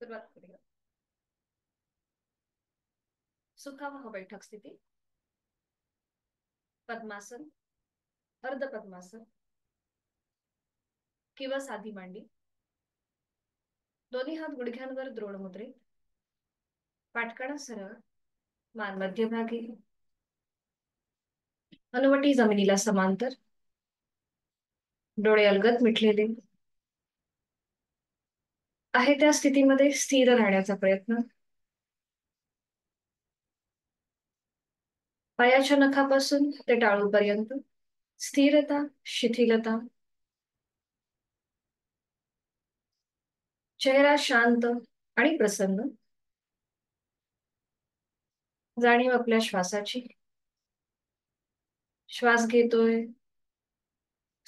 सुरुवात करूया. सुखावह बैठक स्थिती. पद्मासन, अर्ध पद्मासन किंवा साधी मांडी. दोन्ही हात गुडघ्यांवर द्रोण मुद्रेत. पाठकाणा सरळ, मान मध्यभागी, हनुवटी जमिनीला समांतर. डोळे अलगद मिटलेले. आहे त्या स्थितीमध्ये स्थिर राहण्याचा प्रयत्न. पायाच्या नखापासून ते टाळूपर्यंत स्थिरता, शिथिलता. चेहरा शांत आणि प्रसन्न. जाणीव आपल्या श्वासाची. श्वास घेतोय,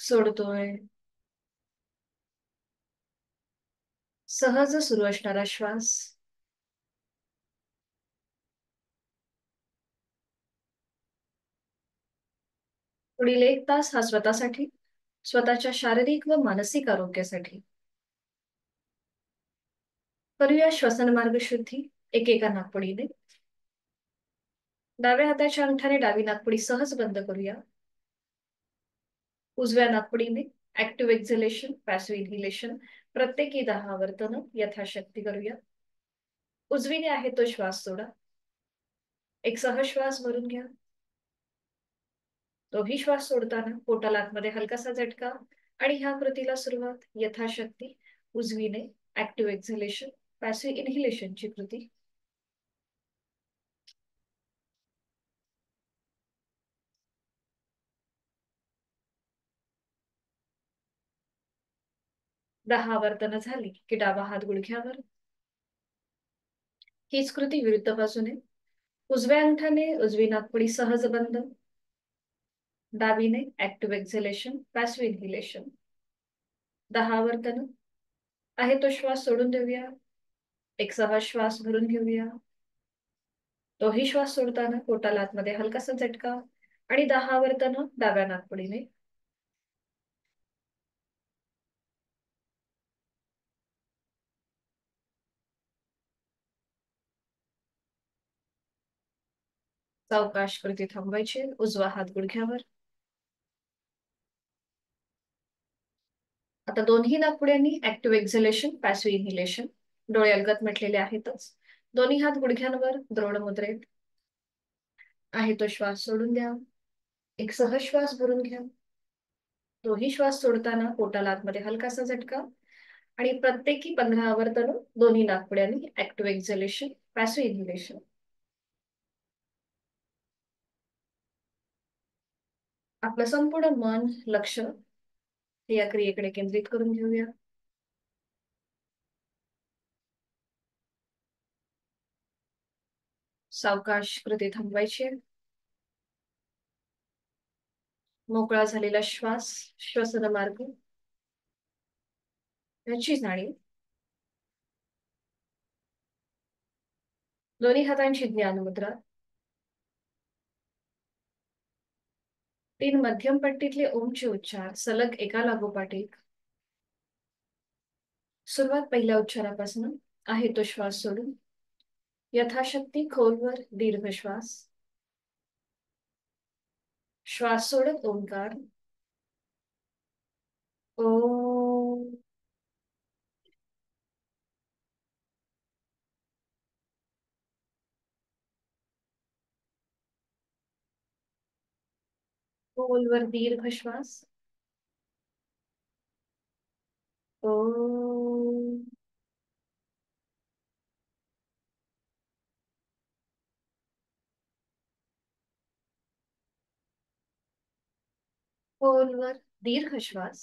सोडतोय. सहज सुरू असणारा श्वास. पुढील 1 तास हा स्वतःसाठी, स्वतःच्या शारीरिक व मानसिक आरोग्यासाठी. करूया श्वसन मार्ग शुद्धी एकेका नाकपुडीने. डाव्या हाताच्या अंगठाने डावी नाकपुडी सहज बंद करूया. उजव्या नाकपुडीने ऍक्टिव्ह एक्झलेशन, पॅसिव्ह इन्हिलेशन प्रत्येकी 10 आवर्तन यथाशक्ती करूया. उजवीने आहे तो श्वास सोडा. एक सहश्वास भरून घ्या. तोही श्वास सोडताना पोटाला आतमध्ये हलकासा झटका. आणि ह्या कृतीला सुरुवात यथाशक्ती उजवीने ऍक्टिव्ह एक्झलेशन, पॅसिव्ह इन्हिलेशनची कृती. दहा आवर्तन झाली की डावा हात गुडघ्यावर. हीच कृती विरुद्ध बाजूने. उजव्या अंगठाने उजवी नाकपुडी सहज बंद. डावीने ऍक्टिव्ह एक्झलेशन, पॅसिव्ह इन्हिलेशन. 10 आवर्तन. आहे तो श्वास सोडून देऊया. एक सहज श्वास भरून घेऊया. तोही श्वास सोडताना पोटाला आतमध्ये हलकासा झटका. आणि 10 आवर्तन डाव्या नाकपुडीने. सावकाश कृती थांबवायची. उजवा हात गुडघ्यावर. आता दोन्ही नाकपुड्यांनी ऍक्टिव्ह एक्झलेशन, पॅसिव्ह इन्हिलेशन. डोळे अलगद मिटलेले आहेतच. दोन्ही हात गुडघ्यांवर द्रोण मुद्रेत. आहे तो श्वास सोडून द्या. एक सहज श्वास भरून घ्या. तोही श्वास सोडताना पोटाला आतमध्ये हलकासा झटका. आणि प्रत्येकी 15 आवर्तन दोन्ही नाकपुड्यांनी ऍक्टिव्ह एक्झलेशन, पॅसिव्ह इन्हिलेशन. आपलं संपूर्ण मन, लक्ष या क्रियेकडे केंद्रित करून घेऊया. सावकाश कृती थांबवायची. मोकळा झालेला श्वास, श्वसन मार्ग याची जाणीव. दोन्ही हातांची ज्ञान मुद्रा. 3 मध्यम पट्टीतले ओमचे उच्चार सलग एका लागोपाठ एक. सुरुवात पहिल्या उच्चारापासून. आहे तो श्वास सोडून. यथाशक्ती खोलवर दीर्घ श्वास. श्वास सोडत ओंकार. ओ. खोलवर दीर्घ श्वास. ओ. खोलवर दीर्घ श्वास.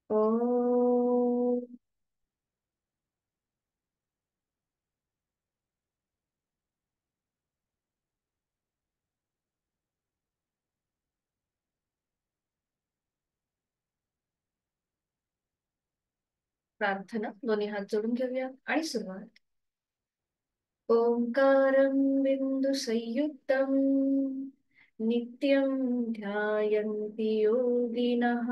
ओ. प्रार्थना. दोन्ही हात जोडून घेऊया आणि सुरुवात. ओंकारं बिन्दुसंयुक्तं नित्यं ध्यायन्ति योगिनः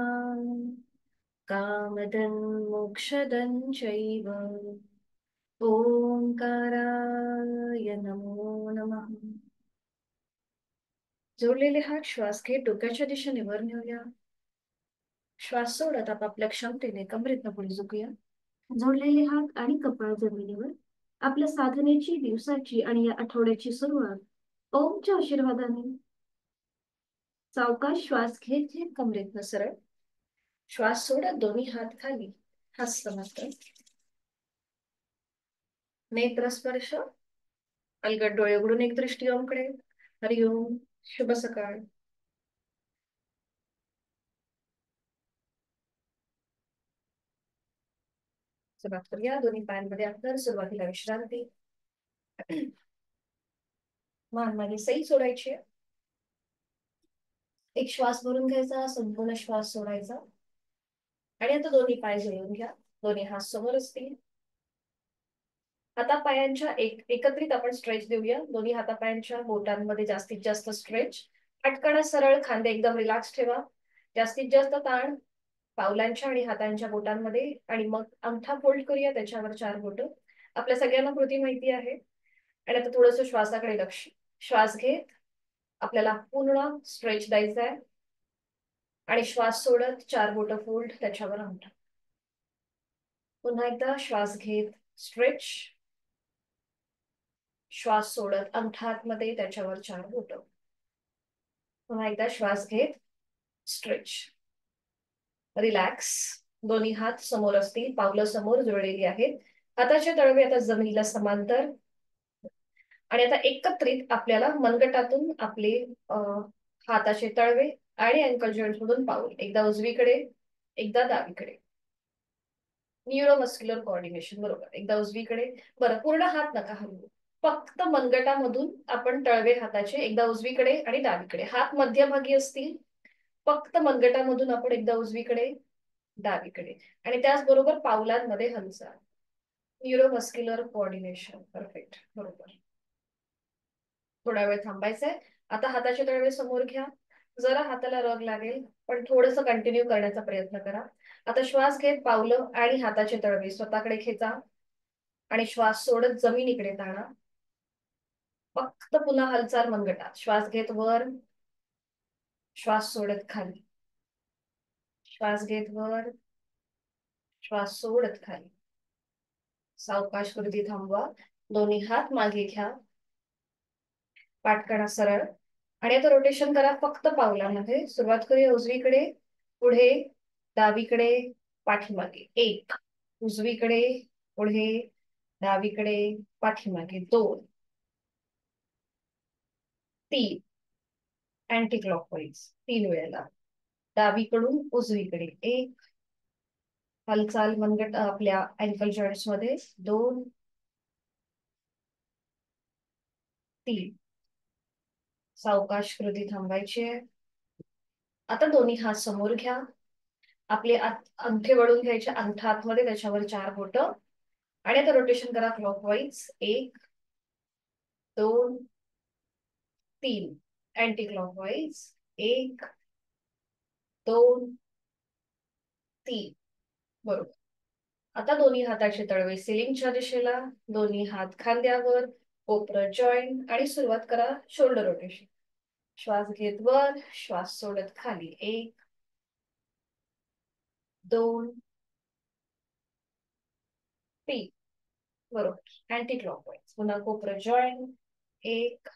कामदं मोक्षदं चैव ओंकाराय नमो नमः. जोडलेले हात श्वास घेत डोक्याच्या दिशेने वर नेऊया. श्वास सोडत आपापल्या क्षमतेने कमरेतनं पुढे झुकूया. जोडलेले हात आणि कपाळ जमिनीवर. आपल्या साधनेची, दिवसाची आणि या आठवड्याची सुरुवात ओमच्या आशीर्वादाने. सावकाश श्वास घेत घेत कमरेतनं सरळ. श्वास सोडत दोन्ही हात खाली. हस्त मात्र. नेत्र स्पर्श. अलगद डोळे उघडून एक दृष्टी ओमकडे. हरिओम. शुभ सकाळ. सुरुवात करूया. दोन्ही पायांमध्ये अंतर. सुरुवातीला विश्रांती. मान मागे सई सोडायची. एक श्वास भरून घ्यायचा, संपूर्ण श्वास सोडायचा. आणि आता दोन्ही पाय जोडून घ्या. दोन्ही हात समोर असतील. हातापायांच्या एकत्रित आपण स्ट्रेच देऊया. दोन्ही हातापायांच्या बोटांमध्ये जास्तीत जास्त स्ट्रेच. पटकन सरळ, खांदे एकदम रिलॅक्स ठेवा. जास्तीत जास्त ताण पावलांच्या आणि हातांच्या बोटांमध्ये. आणि मग अंगठा फोल्ड करूया, त्याच्यावर 4 बोट. आपल्या सगळ्यांना कृती माहिती आहे. आणि आता थोडंसं श्वासाकडे लक्ष. श्वास घेत आपल्याला पूर्ण स्ट्रेच द्यायचा आहे. आणि श्वास सोडत 4 बोट फोल्ड, त्याच्यावर अंगठा. पुन्हा एकदा श्वास घेत स्ट्रेच. श्वास सोडत अंगठा आतमध्ये, त्याच्यावर 4 बोट. पुन्हा एकदा श्वास घेत स्ट्रेच. रिलॅक्स. दोन्ही हात समोर असतील, पावलं समोर जोडलेली आहेत. हाताचे तळवे आता जमिनीला समांतर. आणि आता एकत्रित आपल्याला मनगटातून आपले हाताचे तळवे आणि अँकल जॉईंट मधून पाऊल. एकदा उजवीकडे, एकदा डावीकडे. Neuromuscular coordination. बरोबर. एकदा उजवीकडे. बरं, पूर्ण हात नका हलवू. फक्त मनगटामधून आपण तळवे हाताचे एकदा उजवीकडे आणि डावीकडे. हात मध्यभागी असतील. फक्त मनगटामधून आपण एकदा उजवीकडे, डावीकडे. आणि त्याचबरोबर पावलांमध्ये हालचाल. Neuromuscular coordination. परफेक्ट. बरोबर. थोडा वेळ थांबायचंय. आता हाताचे तळवे समोर घ्या. जरा हाताला रग लागेल, पण थोडंसं कंटिन्यू करण्याचा प्रयत्न करा. आता श्वास घेत पावलं आणि हाताचे तळवे स्वतःकडे खेचा. आणि श्वास सोडत जमिनीकडे ताणा. फक्त पुन्हा हालचाल मनगटात. श्वास घेत वर. श्वास सोडत खाली. श्वास घेत वर. श्वास सोडत खाली. सावकाश कृती थांबवा. दोन्ही हात मागे घ्या. पाठ करा सरळ. आणि आता रोटेशन करा फक्त पावलांमध्ये. सुरुवात करूया उजवीकडे, पुढे, डावीकडे, पाठीमागे. 1. उजवीकडे, पुढे, डावीकडे, पाठीमागे. 2. 3. अँटी क्लॉकवाईज 3 वेळेला. डावीकडून उजवीकडे. 1. हालचाल मनगट आपल्या अँकल जॉईंट्स मध्ये. 2. 3. सावकाश कृती थांबायची आहे. आता दोन्ही हात समोर घ्या. आपले अंगठे वळून घ्यायचे. अंगठा आतमध्ये, त्याच्यावर 4 बोट. आणि आता रोटेशन करा क्लॉकवाईज. 1, 2, 3. Anti clockwise. 1, 2, 3. बरोबर. आता दोन्ही हाताचे तळवे सिलिंगच्या दिशेला. दोन्ही हात खांद्यावर. कोपरं जॉईंट. आणि सुरुवात करा शोल्डर रोटेशन. श्वास घेत वर. श्वास सोडत खाली. 1, 2, 3. बरोबर. Anti clockwise. पुन्हा कोपरं जॉईंट. 1,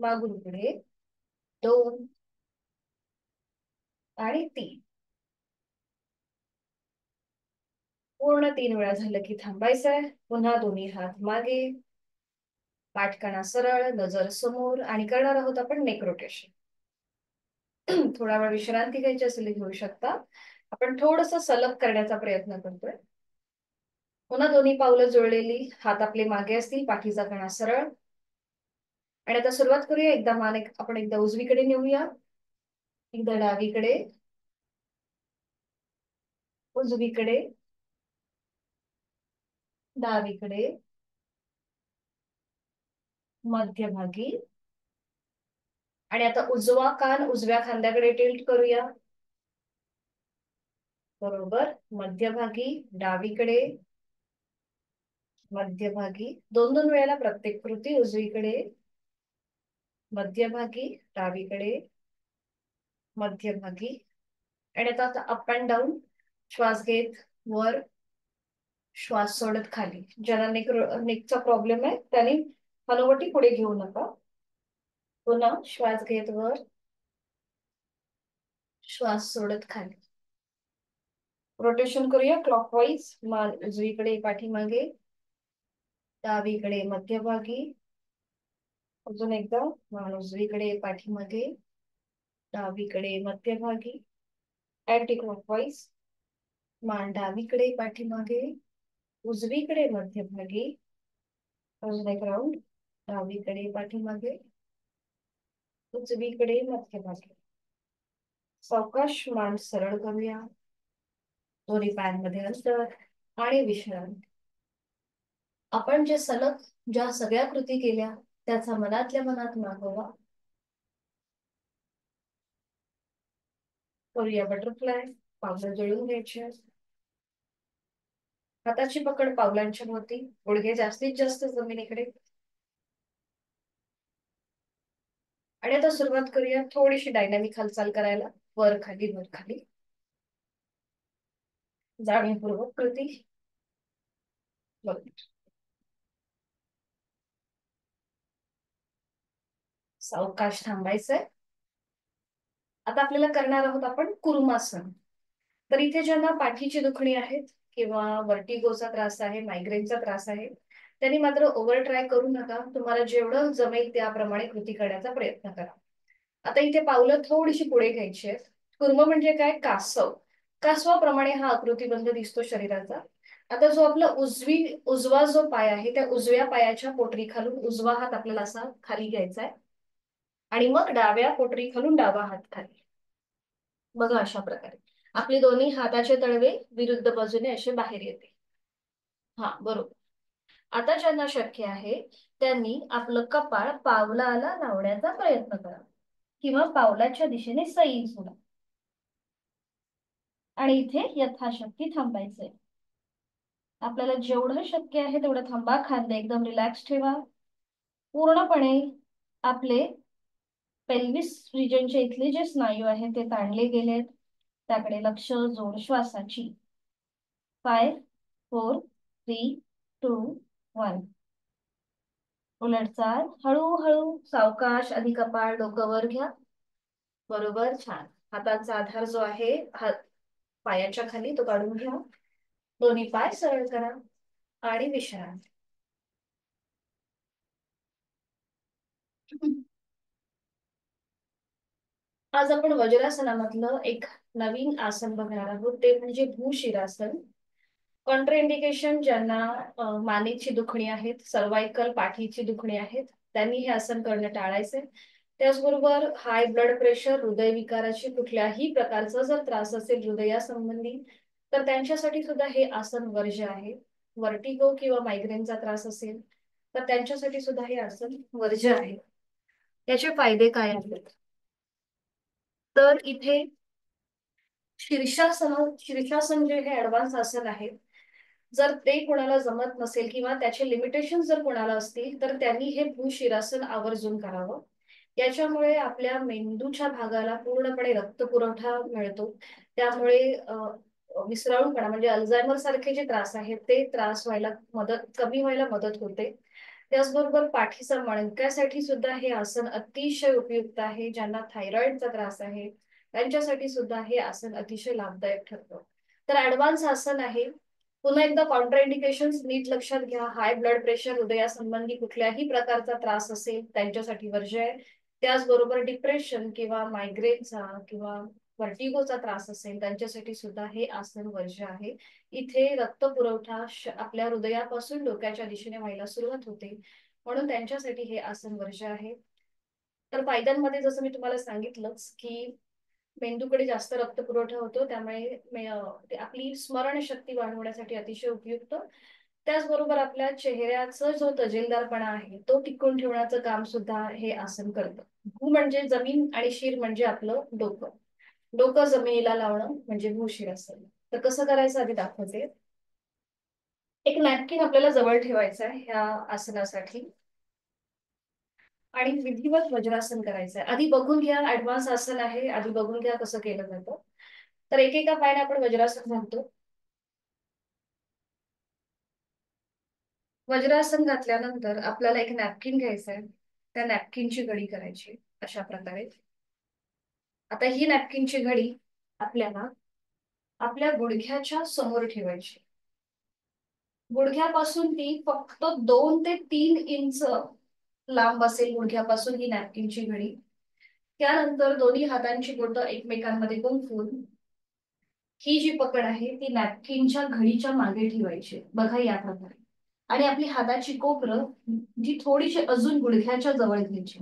मागून पुढे. 2 आणि 3. पूर्ण 3 वेळा झालं की थांबायचंय. पुन्हा दोन्ही हात मागे. पाठकाणा सरळ, नजर समोर. आणि करणार आहोत आपण नेक रोटेशन. थोडा वेळ विश्रांती घ्यायची असेल घेऊ शकता. आपण थोडस सलग करण्याचा प्रयत्न करतोय. पुन्हा दोन्ही पावलं जोडलेली. हात आपले मागे असतील. पाठीचा कणा सरळ. आणि आता सुरुवात करूया. एकदा आपण एकदा उजवीकडे नेऊया, एकदा डावीकडे, उजवीकडे, डावीकडे, मध्यभागी. आणि आता उजवा कान उजव्या खांद्याकडे टिल्ट करूया. बरोबर. मध्यभागी, डावीकडे, मध्यभागी. दोन दोन वेळेला प्रत्येक कृती. उजवीकडे, मध्यभागी, डावीकडे, मध्यभागी. आणि आता अप अँड डाऊन. श्वास घेत वर, श्वास सोडत खाली. ज्यांना नेकचा प्रॉब्लेम आहे त्यांनी हनुवटी पुढे घेऊ नका. पुन्हा श्वास घेत वर, श्वास सोडत खाली. रोटेशन करूया क्लॉकवाईज. मान उजवीकडे पाठीमागे, डावीकडे मध्यभागी. अजून एकदा. मान उजवीकडे पाठीमागे, डावीकडे मध्यभागी. Anti clockwise. मान डावीकडे पाठीमागे, उजवीकडे मध्यभागी. अजून एक राऊंड. डावीकडे पाठीमागे, उजवीकडे मध्यभागी. सावकाश मान सरळ करूया. दोन्ही पायांमध्ये अंतर आणि विश्रांती. आपण जे सलग ज्या सगळ्या कृती केल्या त्याचा मनातल्या मनात मागोवा करूया. बटरफ्लाय. पावलं जुळून घ्यायची. हाताची पकड पावलांच्या भोवती, गुडघे जास्तीत जास्त जमिनीकडे. आणि आता सुरुवात करूया थोडीशी डायनॅमिक हालचाल करायला. वर खाली, वर खाली. जाणीवपूर्वक कृती. बरोबर. सावकाश थांबायचंय. आता आपल्याला करणार आहोत आपण कुर्मासन. तर इथे ज्यांना पाठीची दुखणी आहेत किंवा वर्टिगोचा त्रास आहे, मायग्रेनचा त्रास आहे, त्यांनी मात्र ओव्हर ट्राय करू नका. तुम्हाला जेवढं जमेल त्याप्रमाणे कृती करण्याचा प्रयत्न करा. आता इथे पावलं थोडीशी पुढे घ्यायची आहेत. कुर्म म्हणजे काय? कासव. कासवाप्रमाणे हा आकृतीबंध दिसतो शरीराचा. आता जो आपला उजवा जो पाय आहे त्या उजव्या पायाच्या पोटरी खालून उजवा हात आपल्याला असा खाली घ्यायचा आहे. आणि मग डाव्या पोटरी खालून डावा हात खाली. बघा अशा प्रकारे आपले दोन्ही हाताचे तळवे विरुद्ध बाजूने असे बाहेर येते. हा बरोबर. आता ज्यांना शक्य आहे त्यांनी आपलं कपाळ पावलाला लावण्याचा प्रयत्न करा किंवा पावलाच्या दिशेने सई सोडा. आणि इथे यथाशक्ती थांबायचंय. आपल्याला जेवढं शक्य आहे तेवढं थांबा. खांदे एकदम रिलॅक्स ठेवा. पूर्णपणे आपले पेल्विस रिजनचे इथले जे स्नायू आहेत ते ताणले गेलेत. त्याकडे लक्ष. जोड श्वासाची. 5 4 3 2 1. उलट चाल. हळूहळू सावकाश. आधी कपाळ डोकं वर घ्या. बरोबर. छान. हाताचा आधार जो आहे हात पायाच्या खाली तो काढून घ्या. दोन्ही पाय सरळ करा आणि विश्रांती. आज आपण वज्रासनामधलं एक नवीन आसन बघणार आहोत. ते म्हणजे भूशिरासन. कॉन्ट्राइंडिकेशन ज्यांना मानेची दुखणी आहेत, सर्वायकल पाठीची दुखणी आहेत, त्यांनी हे आसन करणं टाळायचे. त्याचबरोबर हाय ब्लड प्रेशर, हृदयविकाराची कुठल्याही प्रकारचा जर त्रास असेल हृदयासंबंधी तर त्यांच्यासाठी सुद्धा हे आसन वर्ज्य आहे. वर्टिगो किंवा मायग्रेनचा त्रास असेल तर त्यांच्यासाठी सुद्धा हे आसन वर्ज्य आहे. याचे फायदे काय आहेत? तर इथे शीर्षासन जे हे ऍडव्हान्स आसन आहे, जर ते कोणाला जमत नसेल किंवा त्याचे लिमिटेशन जर कोणाला असतील तर त्यांनी हे भूशिरासन आवर्जून करावं. याच्यामुळे आपल्या मेंदूच्या भागाला पूर्णपणे रक्तपुरवठा मिळतो. त्यामुळे विसराळूपणा म्हणजे अल्झायमर सारखे जे त्रास आहेत ते त्रास कमी व्हायला मदत होते. त्याचबरोबर पाठीचा मणक्यासाठी सुद्धा हे आसन अतिशय उपयुक्त आहे. ज्यांना थायरॉइडचा त्रास आहे त्यांच्यासाठी सुद्धा हे आसन अतिशय लाभदायक ठरतं. तर ऍडव्हान्स आसन आहे. पुन्हा एकदा कॉन्ट्राइंडिकेशन नीट लक्षात घ्या. हाय ब्लड प्रेशर, हृदयासंबंधी कुठल्याही प्रकारचा त्रास असेल त्यांच्यासाठी वर्ज्य आहे. त्याचबरोबर डिप्रेशन किंवा मायग्रेनचा किंवा व्हर्टिगोचा त्रास असेल त्यांच्यासाठी सुद्धा हे आसन वर्ज्य आहे. इथे रक्त पुरवठा आपल्या हृदयापासून डोक्याच्या दिशेने व्हायला सुरुवात होते, म्हणून त्यांच्यासाठी हे आसन वर्ज्य आहे. तर फायद्यांमध्ये जसं मी तुम्हाला सांगितलंच की मेंदूकडे जास्त रक्त पुरवठा होतो, त्यामुळे आपली स्मरणशक्ती वाढवण्यासाठी अतिशय उपयुक्त. त्याचबरोबर आपल्या चेहऱ्याचा जो तजेलदारपणा आहे तो टिकवून ठेवण्याचं काम सुद्धा हे आसन करतं. भू म्हणजे जमीन आणि शिर म्हणजे आपलं डोकं. डोकं जमिनीला लावणं म्हणजे भूशिरासन. तर कसं करायचं आधी दाखवते. एक नॅपकिन आपल्याला जवळ ठेवायचं आहे ह्या आसनासाठी आणि विधिवत वज्रासन करायचं आहे. आधी बघून घ्या, ऍडव्हान्स आसन आहे, आधी बघून घ्या कसं केलं जातं. तर एकेका पायाने आपण वज्रासन घालतो. वज्रासन घातल्यानंतर आपल्याला एक नॅपकिन घ्यायचं आहे. त्या नॅपकिनची घडी करायची अशा प्रकारे. आता ही नॅपकिनची घडी आपल्याला आपल्या गुडघ्याच्या समोर ठेवायची. गुडघ्यापासून ती फक्त 2 ते 3 इंच लांब असेल गुडघ्यापासून ही नॅपकिनची घडी. त्यानंतर दोन्ही हातांची बोटं एकमेकांमध्ये गुंफून ही जी पकड आहे ती नॅपकिनच्या घडीच्या मागे ठेवायची. बघा या प्रकारे. आणि आपली हाताची कोपरं जी थोडीशी अजून गुडघ्याच्या जवळ घ्यायची.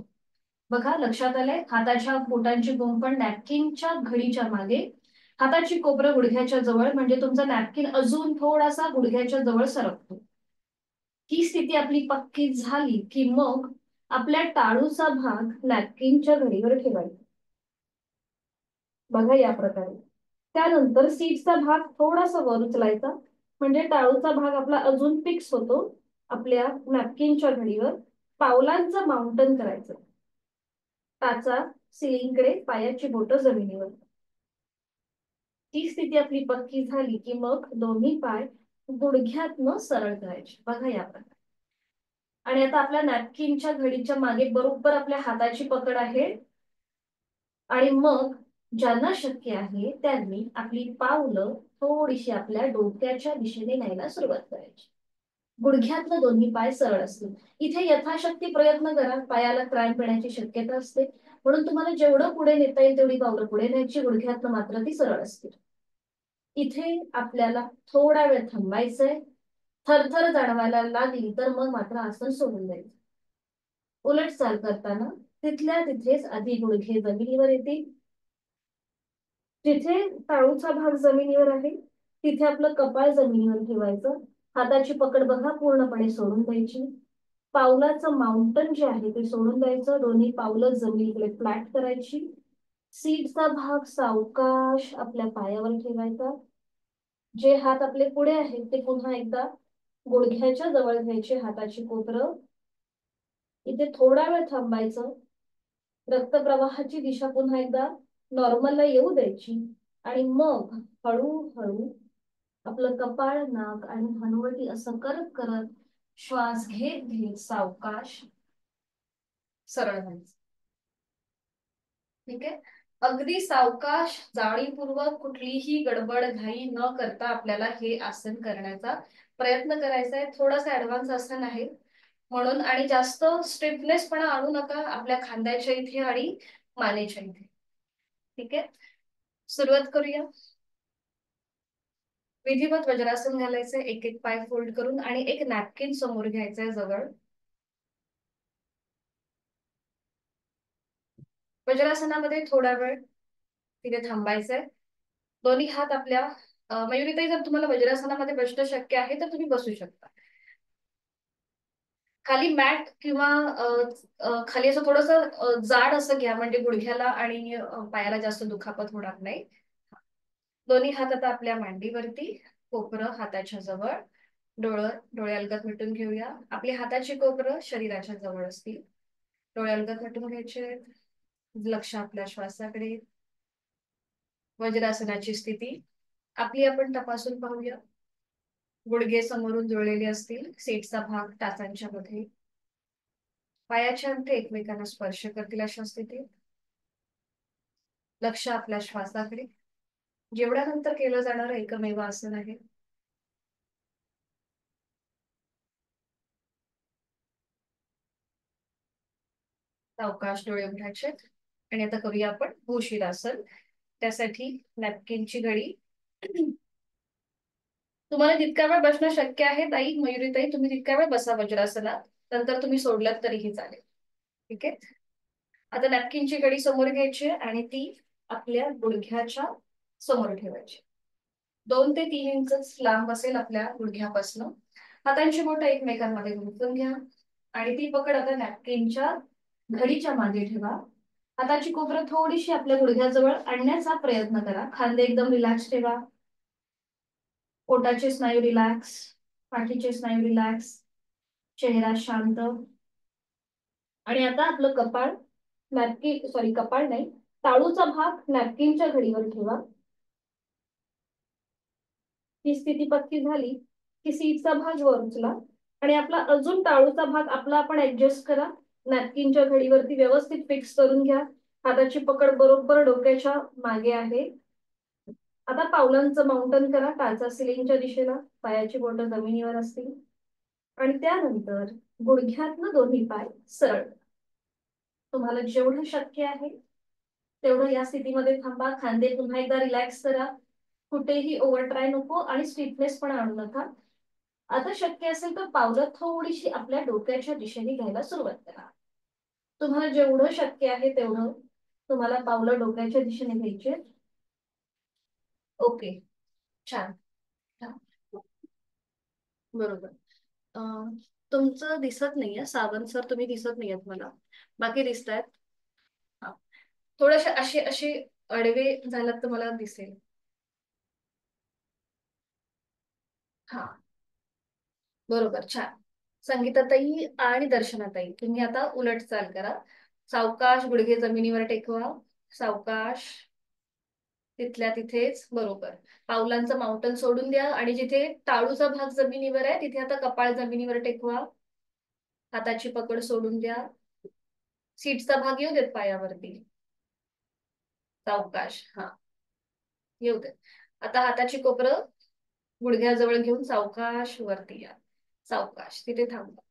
बघा लक्षात आलंय, हाताच्या बोटांची गुंफण नॅपकिनच्या घडीच्या मागे, हाताची कोपरं गुडघ्याच्या जवळ, म्हणजे तुमचा नॅपकिन अजून थोडासा गुडघ्याच्या जवळ सरकतो. ही स्थिती आपली पक्की झाली की मग आपल्या टाळूचा भाग नॅपकिनच्या घडीवर ठेवायचा. बघा या प्रकारे. त्यानंतर सीटचा भाग थोडासा वर उचलायचा, म्हणजे टाळूचा भाग आपला अजून फिक्स होतो आपल्या नॅपकिनच्या घडीवर. पावलांचं माउंटन करायचं. टाचा सिलिंगकडे, पायाची बोटं जमिनीवर. ही स्थिती आपली पक्की झाली की मग दोन्ही पाय गुडघ्यातनं सरळ करायचे. बघा या प्रकारे. आणि आता आपल्या नॅपकिनच्या घडीच्या मागे बरोबर आपल्या हाताची पकड आहे. आणि मग ज्यांना शक्य आहे त्यांनी आपली पावलं थोडीशी आपल्या डोक्याच्या दिशेने न्यायला सुरुवात करायची. गुडघ्यातलं दोन्ही पाय सरळ असतील. इथे यथाशक्ती प्रयत्न करा. पायाला क्रॅम्प येण्याची शक्यता असते, म्हणून तुम्हाला जेवढं पुढे नेता येईल तेवढी पावलं पुढे न्यायची. गुडघ्यातलं मात्र ती सरळ असतील. इथे आपल्याला थोडा वेळ थांबायचंय. थरथर जाणवायला लागली तर मग मात्र आसन सोडून द्यायचं. उलट चाल करताना तिथल्या तिथेच आधी गुडघे जमिनीवर येतील. जिथे टाळूचा भाग जमिनीवर आहे तिथे आपलं कपाळ जमिनीवर ठेवायचं. हाताची पकड बघा पूर्णपणे सोडून द्यायची. पावलाचं माउंटन जे आहे ते सोडून द्यायचं. दोन्ही पावलं जमिनीकडे फ्लॅट करायची. सीटचा भाग सावकाश आपल्या पायावर ठेवायचा. जे हात आपले पुढे आहेत ते पुन्हा एकदा गुडघ्याच्या जवळ घ्यायचे. हाताची कोपरं इथे थोडा वेळ थांबायचं. रक्तप्रवाहाची दिशा पुन्हा एकदा नॉर्मलला येऊ द्यायची आणि मग हळूहळू आपलं कपाळ, नाक आणि हनुवटी असं करत करत श्वास घेत घेत सावकाश सरळ व्हायचं. ठीक आहे. अगदी सावकाश, जाणीवपूर्वक, कुठलीही गडबड घाई न करता आपल्याला हे आसन करण्याचा प्रयत्न करायचा आहे. थोडासा ऍडव्हान्स आसन आहे म्हणून, आणि जास्त स्टिफनेस पण आणू नका आपल्या खांद्याच्या इथे आणि मानेच्या इथे. ठीक आहे, सुरुवात करूया. विधिवत वज्रासन घालायचंय. एक एक पाय फोल्ड करून आणि एक नॅपकिन समोर घ्यायचंय जवळ. वज्रासनामध्ये थोडा वेळ तिथे थांबायचंय. दोन्ही हात आपल्या मयुरीताई, जर तुम्हाला वज्रासनामध्ये बसणं शक्य आहे तर तुम्ही बसू शकता. खाली मॅट किंवा खाली असं थोडंसं जाड असं घ्या, म्हणजे गुडघ्याला आणि पायाला जास्त दुखापत होणार नाही. दोन्ही हात आता आपल्या मांडीवरती, कोपरं हाताच्या जवळ. डोळे अलगद मिटून घेऊया. आपली हाताची कोपरं शरीराच्या जवळ असतील. डोळे अलगद मिटून घ्यायचे. लक्ष आपल्या श्वासाकडे. वज्रासनाची स्थिती आपली आपण तपासून पाहूया. गुडघे समोरून जुळलेले असतील. सीटचा भाग टाचांच्या मध्ये. पायाचे अंगठे एकमेकांना स्पर्श करतील अशा स्थितीत. लक्ष आपल्या श्वासाकडे. जेवढ्यानंतर केलं जाणारं एकमेव आसन आहे. सावकाश डोळे उघडायचे आणि आता करूया आपण भूशिरासन. त्यासाठी नॅपकिनची घडी. तुम्हाला जितका वेळ बसणं शक्य आहे ताई, मयुरी ताई, तुम्ही तितका वेळ बसा वज्रासनात. नंतर तुम्ही सोडलात तरीही चालेल. ठीक आहे. आता नॅपकिनची घडी समोर घ्यायची आणि ती आपल्या गुडघ्याच्या समोर ठेवायची. 2 ते 3 इंच लांब असेल आपल्या गुडघ्यापासून. हातांची बोटं एकमेकांमध्ये गुंतवून घ्या आणि ती पकड आता नॅपकिनच्या घडीच्या मागे ठेवा. हाताची कोपरं थोडीशी आपल्या गुडघ्याजवळ आणण्याचा प्रयत्न करा. खांदे एकदम रिलॅक्स ठेवा. पोटाचे स्नायू रिलॅक्स, पाठीचे स्नायू रिलॅक्स, चेहरा शांत. आणि आता आपलं कपाळ नॅपकिन सॉरी कपाळ नाही, टाळूचा भाग नॅपकिनच्या घडीवर ठेवा. ही स्थिती पक्की झाली की सीटचा भाग वर उचला आणि आपला अजून टाळूचा भाग आपला आपण ऍडजस्ट करा. नॅपकिनच्या घडीवरती व्यवस्थित फिक्स करून घ्या. हाताची पकड बरोबर डोक्याच्या मागे आहे. आता पावलांचं माउंटन करा टाचा सिलिंगच्या दिशेला. पायाची बोटं जमिनीवर असतील आणि त्यानंतर गुडघ्यातनं दोन्ही पाय सरळ. तुम्हाला जेवढं शक्य आहे तेवढं या स्थितीमध्ये थांबा. खांदे पुन्हा एकदा रिलॅक्स करा. कुठेही ओव्हर ट्राय नको आणि स्टिफनेस पण आणू नका. आता शक्य असेल तर पावलं थोडीशी आपल्या डोक्याच्या दिशेने घ्यायला सुरुवात करा. तुम्हाला जेवढं शक्य आहे तेवढं तुम्हाला पावलं डोक्याच्या दिशेने घ्यायचे. ओके, छान छान. बरोबर. अं, तुमचं दिसत नाहीये सावंत सर, तुम्ही दिसत नाहीयेत मला. बाकी दिसतायत. हा. थोडेसे असे असे अडवे झालात तर मला दिसेल. हा, बरोबर, छान. संगीताताई आणि दर्शनाताई तुम्ही आता उलट चाल करा. सावकाश गुडघे जमिनीवर टेकवा. सावकाश, तिथल्या तिथेच. बरोबर. पावलांचं माउंटन सोडून द्या आणि जिथे टाळूचा भाग जमिनीवर आहे तिथे आता कपाळ जमिनीवर टेकवा. हाताची पकड सोडून द्या. सीटचा भाग येऊ देत पायावरती. सावकाश, हा, येऊ देत. आता हाताची कोपरं गुडघ्याजवळ घेऊन सावकाश वरती या. सावकाश तिथे थांबा.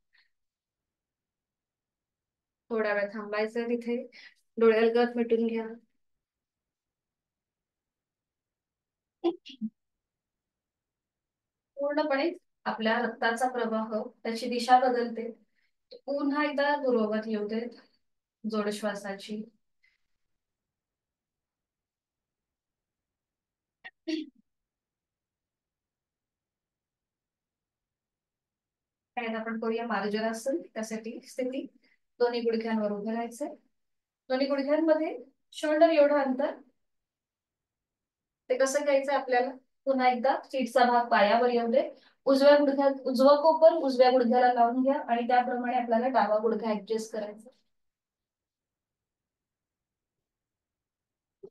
थोडा वेळ थांबायचं तिथे. डोळ्यालगत मिटून घ्या. पूर्णपणे आपल्या रक्ताचा प्रवाह त्याची दिशा बदलते. पुन्हा एकदा पूर्ववत येऊ देत. जोड श्वासाची. काय आपण करूया मार्जरासन. त्यासाठी स्थिती दोन्ही गुडघ्यांवर उभं राहायचंय. दोन्ही गुडघ्यांमध्ये शोल्डर एवढं अंतर. ते कसं घ्यायचं आपल्याला? पुन्हा एकदा सीटचा भाग पायावर येऊ दे. उजव्या गुडघ्यात उजवं कोपर उजव्या गुडघ्याला लावून घ्या आणि त्याप्रमाणे आपल्याला डावा गुडघा ऍडजस्ट करायचा.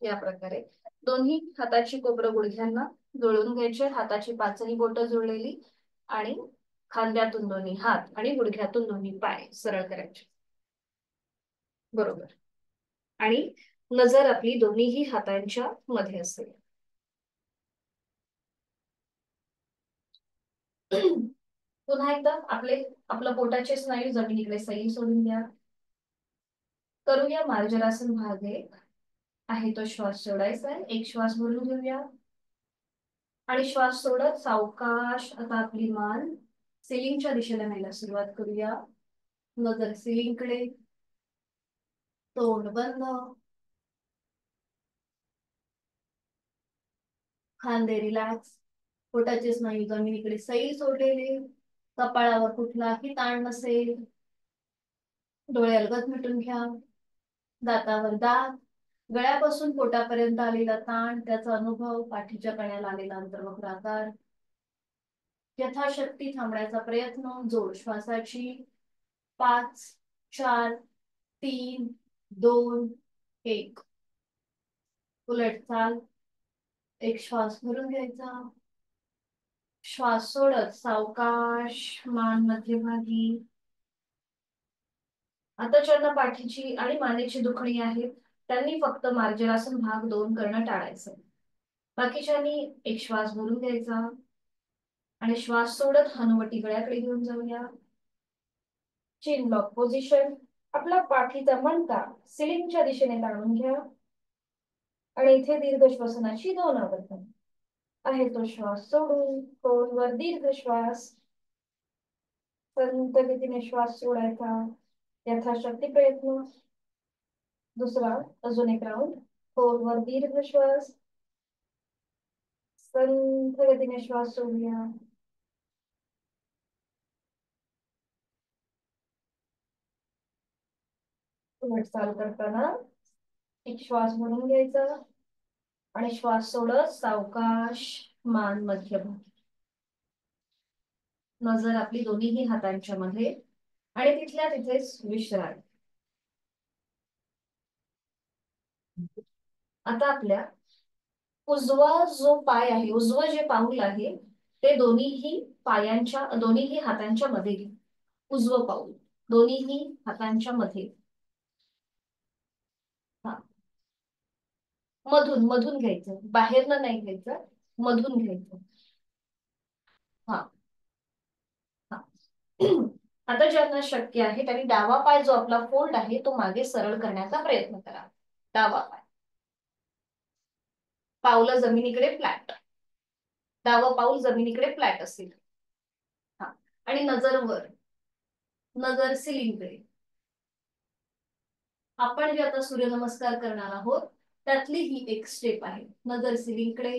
या प्रकारे दोन्ही हाताची कोपरं गुडघ्यांना जुळून घ्यायचे. हाताची पाचही बोटं जुळलेली आणि खांद्यातून दोन्ही हात आणि गुडघ्यातून दोन्ही पाय सरळ करायचे. बरोबर. आणि नजर आपली दोन्हीही हातांच्या मध्ये असेल. पुन्हा एकदा आपलं पोटाचे स्नायू जमिनीकडे सैल सोडून द्या. करूया मार्जरासन भाग एक. आहे तो श्वास सोडायचा आहे. एक श्वास भरून घेऊया आणि श्वास सोडत सावकाश आता आपली मान सिलिंगच्या दिशेला न्यायला सुरुवात करूया. नजर सिलिंगकडे. तोंड बंद. खांदे रिलॅक्स. पोटाचे स्नायू जमिनीकडे सैल सोडलेले. कपाळावर कुठलाही ताण नसेल. डोळे अलगद मिटून घ्या. दातावर दात. गळ्यापासून पोटापर्यंत आलेला ताण त्याचा अनुभव. पाठीच्या कण्याला आलेला अंतर्वक्र आकार. यथाशक्ती थांबण्याचा प्रयत्न. जोड श्वासाची. 5 4 3 2 1. उलट चाल. एक श्वास भरून घ्यायचा. श्वास सोडत सावकाश मान मध्यभागी. आता ज्यांना पाठीची आणि मानेची दुखणी आहे त्यांनी फक्त मार्जरासन भाग 2 करणं टाळायचं. बाकीच्यांनी एक श्वास भरून घ्यायचा आणि श्वास सोडत हनुवटी गळ्याकडे घेऊन जाऊया. चीन ब्लॉक पोझिशन. आपला पाठीचा मणका सिलिंगच्या दिशेने ताणून घ्या आणि इथे दीर्घ श्वसनाची 2 आवर्तन. आहे तो श्वास सोडून खोलवर दीर्घ श्वास. संत गतीने श्वास सोडायचा. यथाशक्ती प्रयत्न. दुसरा अजून एक राऊंड. खोलवर दीर्घ श्वास. संथ गतीने श्वास सोडूया. वाटचाल करताना एक श्वास भरून घ्यायचा आणि श्वास सोडत सावकाश मान मध्यभागी, नजर आपली दोन्हीही हातांच्या मध्ये आणि तिथल्या तिथेच विश्रांती. आता आपल्या उजवा जो पाय आहे, उजवं जे पाऊल आहे ते दोन्हीही हातांच्या मध्ये घ्या. उजवं पाऊल दोन्हीही हातांच्या मध्ये. हा, मधून मधून घ्यायचं, बाहेरनं नाही घ्यायचं, मधून घ्यायचं. हा हा. आता ज्यांना शक्य आहे त्यांनी डावा पाय जो आपला फोल्ड आहे तो मागे सरळ करण्याचा प्रयत्न करा. डावा पाय, पावलं जमिनीकडे फ्लॅट, डावं पाऊल जमिनीकडे फ्लॅट असेल. हा, आणि नजर वर, नजर सिलिंगकडे. आपण जे आता सूर्यनमस्कार करणार आहोत त्यातली ही एक स्टेप आहे, नजर सिलिंगकडे.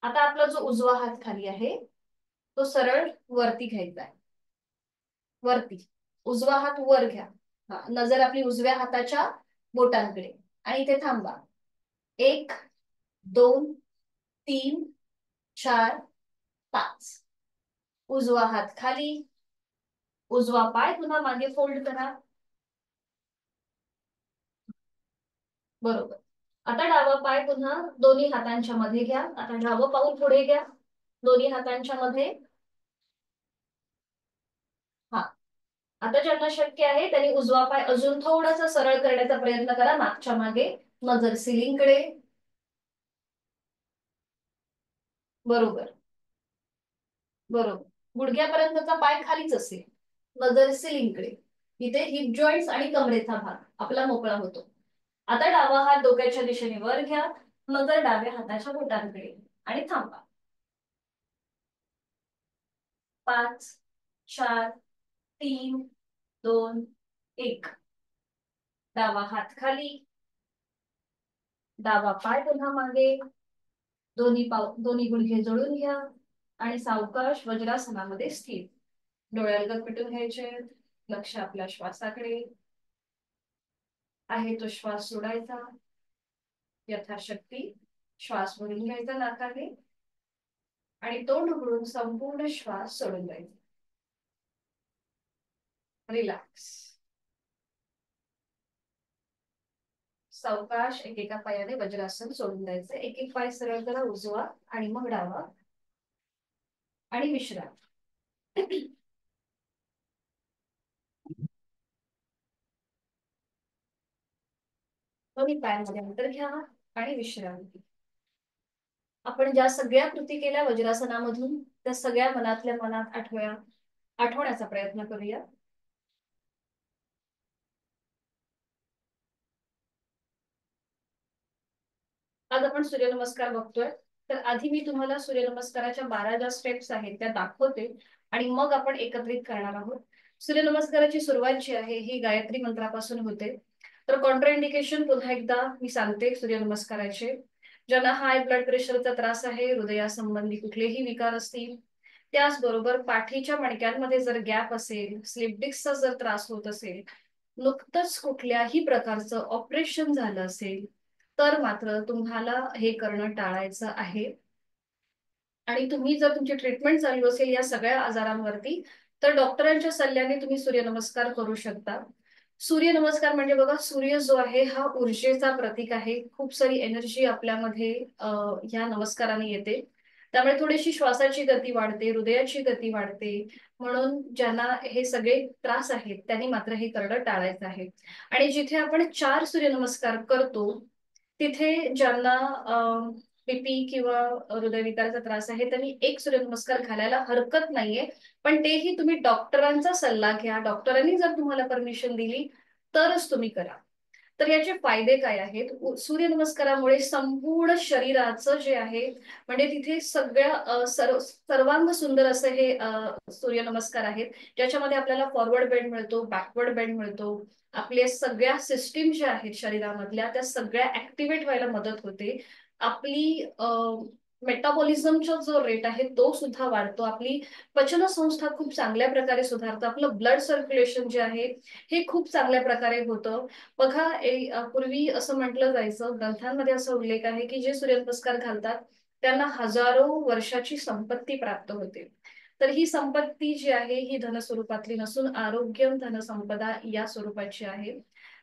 आता आपला जो उजवा हात खाली आहे तो सरळ वरती घ्यायचा आहे, वरती. उजवा हात वर घ्या. हा, नजर आपली उजव्या हाताच्या बोटांकडे आणि इथे थांबा. 1 2 3 4 5. उजवा हात खाली, उजवा पाय पुन्हा मागे फोल्ड करा. बरोबर. आता डावा पाय पुन्हा दोन्ही हातांच्या मध्ये घ्या. आता डावं पाऊल पुढे घ्या दोन्ही हातांच्या मध्ये. हा, आता ज्यांना शक्य आहे त्यांनी उजवा पाय अजून थोडासा सरळ करण्याचा प्रयत्न करा मागच्या मागे, नजर सिलिंगकडे. बरोबर बरोबर. गुडघ्यापर्यंतचा पाय खालीच असेल, नजर सिलिंगकडे. इथे हिप जॉईंट्स आणि कमरेचा भाग आपला मोकळा होतो. आता डावा हात डोक्याच्या दिशेने वर घ्या, नजर डाव्या हाताच्या बोटांकडे आणि थांबा. 5 4 3 2 1. डावा हात खाली, डावा पाय पुन्हा मागे, दोन्ही गुडघे जोडून घ्या आणि सावकाश वज्रासनामध्ये स्थिर. डोळे अलगद मिटून घ्यायचे, लक्ष आपल्या श्वासाकडे. आहे तो श्वास सोडायचा, यथाशक्ती श्वास भरून घ्यायचा नाकाने आणि तोंड उघडून संपूर्ण श्वास सोडून द्यायचा. रिलॅक्स. सावकाश एकेका पायाने वज्रासन सोडून द्यायचं. एक एक पाय सरळ करा, उजवा आणि मग डावा आणि विश्रांती. दोन्ही पायांमध्ये अंतर घ्या आणि विश्रांती. आपण ज्या सगळ्या कृती केल्या वज्रासनामधून त्या सगळ्या मनातल्या मनात आठवण्याचा प्रयत्न करूया. आज आपण सूर्यनमस्कार बघतोय, तर आधी मी तुम्हाला सूर्यनमस्काराच्या 12 ज्या स्टेप्स आहेत त्या दाखवते आणि मग आपण एकत्रित करणार आहोत. सूर्यनमस्काराची सुरुवात जी आहे ही गायत्री मंत्रापासून होते. तर कॉन्ट्राइंडिकेशन पुन्हा एकदा मी सांगते सूर्यनमस्काराचे. ज्यांना हाय ब्लड प्रेशरचा त्रास आहे, हृदयासंबंधी कुठलेही विकार असतील, त्याचबरोबर पाठीच्या मणक्यांमध्ये जर गॅप असेल, स्लिप डिस्कचा जर त्रास होत असेल, नुकतंच कुठल्याही प्रकारचं ऑपरेशन झालं असेल, तर मात्र तुम्हाला हे करणं टाळायचं आहे. आणि तुम्ही जर तुमची ट्रीटमेंट चालू असेल या सगळ्या आजारांवरती, तर डॉक्टरांच्या सल्ल्याने तुम्ही सूर्यनमस्कार करू शकता. सूर्यनमस्कार म्हणजे बघा, सूर्य जो आहे हा ऊर्जेचा प्रतीक आहे. खूप सारी एनर्जी आपल्यामध्ये ह्या नमस्काराने येते. त्यामुळे थोडीशी श्वासाची गती वाढते, हृदयाची गती वाढते. म्हणून ज्यांना हे सगळे त्रास आहेत त्यांनी मात्र हे करणं टाळायचं आहे. आणि जिथे आपण 4 सूर्यनमस्कार करतो तिथे ज्यांना बीपी किंवा हृदयविकाराचा त्रास आहे त्यांनी एक सूर्यनमस्कार घालायला हरकत नाहीये. पण तेही तुम्ही डॉक्टरांचा सल्ला घ्या. डॉक्टरांनी जर तुम्हाला परमिशन दिली तरच तुम्ही करा. तर याचे फायदे काय आहेत? सूर्यनमस्कारामुळे संपूर्ण शरीराचं जे आहे, म्हणजे तिथे सर्वांग सुंदर असं हे सूर्यनमस्कार आहेत, ज्याच्यामध्ये आपल्याला फॉरवर्ड बेंड मिळतो, बॅकवर्ड बेंड मिळतो. आपल्या सगळ्या सिस्टीम ज्या आहेत शरीरामधल्या त्या सगळ्या ऍक्टिव्हेट व्हायला मदत होते. आपली मेटाबॉलिझमचा जो रेट आहे तो सुद्धा वाढतो, आपली पचन संस्था खूप चांगल्या प्रकारे सुधारतं, आपलं ब्लड सर्क्युलेशन जे आहे हे खूप चांगल्या प्रकारे होतं. बघा पूर्वी असं म्हटलं जायचं, ग्रंथांमध्ये असा उल्लेख आहे की जे सूर्यनमस्कार घालतात त्यांना हजारो वर्षाची संपत्ती प्राप्त होते. तर ही संपत्ती जी आहे ही धनस्वरूपातली नसून आरोग्यम धनसंपदा या स्वरूपाची आहे.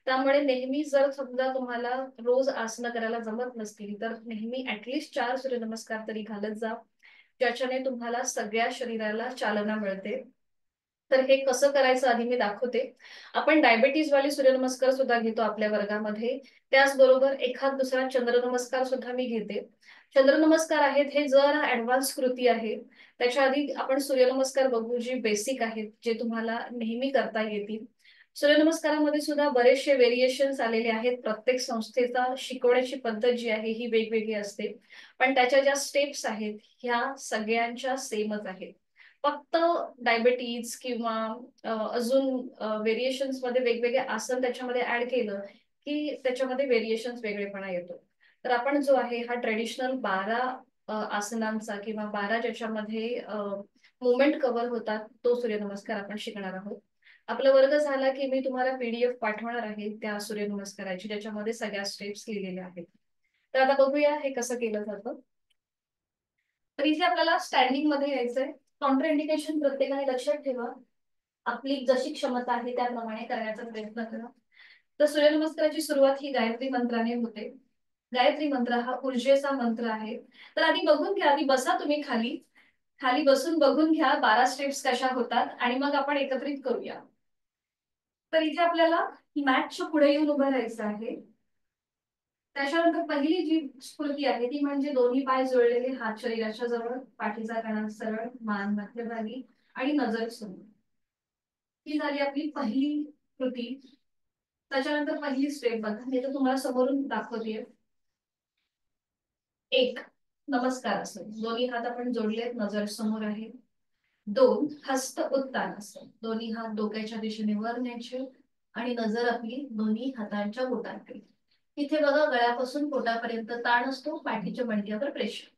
त्यामुळे नेहमी जर समजा तुम्हाला रोज आसनं करायला जमत नसतील तर नेहमी ऍटलिस्ट 4 सूर्यनमस्कार तरी घालत जा, ज्याच्याने तुम्हाला सगळ्या शरीराला चालना मिळते. तर हे कसं करायचं आधी मी दाखवते. आपण डायबिटीज वाले सूर्यनमस्कार सुद्धा घेतो आपल्या वर्गामध्ये. त्याचबरोबर एखाद दुसरा चंद्रनमस्कार सुद्धा मी घेते. चंद्रनमस्कार आहेत हे जरा ऍडव्हान्स कृती आहे. त्याच्या आधी आपण सूर्यनमस्कार बघू जी बेसिक आहेत, जे तुम्हाला नेहमी करता येतील. सूर्यनमस्कारामध्ये सुद्धा बरेचसे व्हेरिएशन्स आलेले आहेत. प्रत्येक संस्थेचा शिकवण्याची पद्धत जी आहे ही वेगवेगळी असते. पण त्याच्या ज्या स्टेप्स आहेत ह्या सगळ्यांच्या सेमच आहेत. फक्त डायबिटीज किंवा अजून व्हेरिएशन्स मध्ये वेगवेगळे आसन त्याच्यामध्ये ऍड केलं की त्याच्यामध्ये व्हेरिएशन्स वेगळेपणा येतो. तर आपण जो आहे हा ट्रेडिशनल 12 आसनांचा किंवा 12 ज्याच्यामध्ये मुवमेंट कव्हर होतात तो सूर्यनमस्कार आपण शिकणार आहोत. आपला वर्ग झाला की मी तुम्हाला पीडीएफ पाठवणार आहे त्या सूर्यनमस्काराची, ज्याच्यामध्ये सगळ्या स्टेप्स लिहिलेल्या आहेत. तर आता बघूया हे कसं केलं जातं. तर इथे आपल्याला स्टँडिंग मध्ये यायचंय. काउंटर इंडिकेशन प्रत्येकाने लक्षात ठेवा. आपली जशी क्षमता आहे त्याप्रमाणे करण्याचा प्रयत्न करा. तर सूर्यनमस्काराची सुरुवात ही गायत्री मंत्राने होते. गायत्री मंत्र हा ऊर्जेचा मंत्र आहे. तर आधी बघून घ्या, आधी बसा तुम्ही खाली. खाली बसून बघून घ्या 12 स्टेप्स कशा होतात आणि मग आपण एकत्रित करूया. तर इथे आपल्याला मॅटच्या पुढे येऊन उभं राहायचं आहे. त्याच्यानंतर पहिली जी स्फूर्ती आहे ती म्हणजे दोन्ही पाय जोडलेले, हात शरीराच्या जवळ, पाठीचा कणा सरळ, मान मध्यभागी आणि नजर समोर. ही झाली आपली पहिली कृती. त्याच्यानंतर पहिली स्टेप बघा, मी तर तुम्हाला समोरून दाखवते. 1 नमस्कार आसन, दोन्ही हात आपण जोडलेत, नजर समोर आहे. 2 हस्त उत्तानासन, दोन्ही हात डोक्याच्या दिशेने वर न्यायचे आणि नजर आपली दोन्ही हातांच्या बोटांकडे. इथे बघा गळ्यापासून पोटापर्यंत ताण असतो, पाठीच्या मणक्यावर प्रेशर.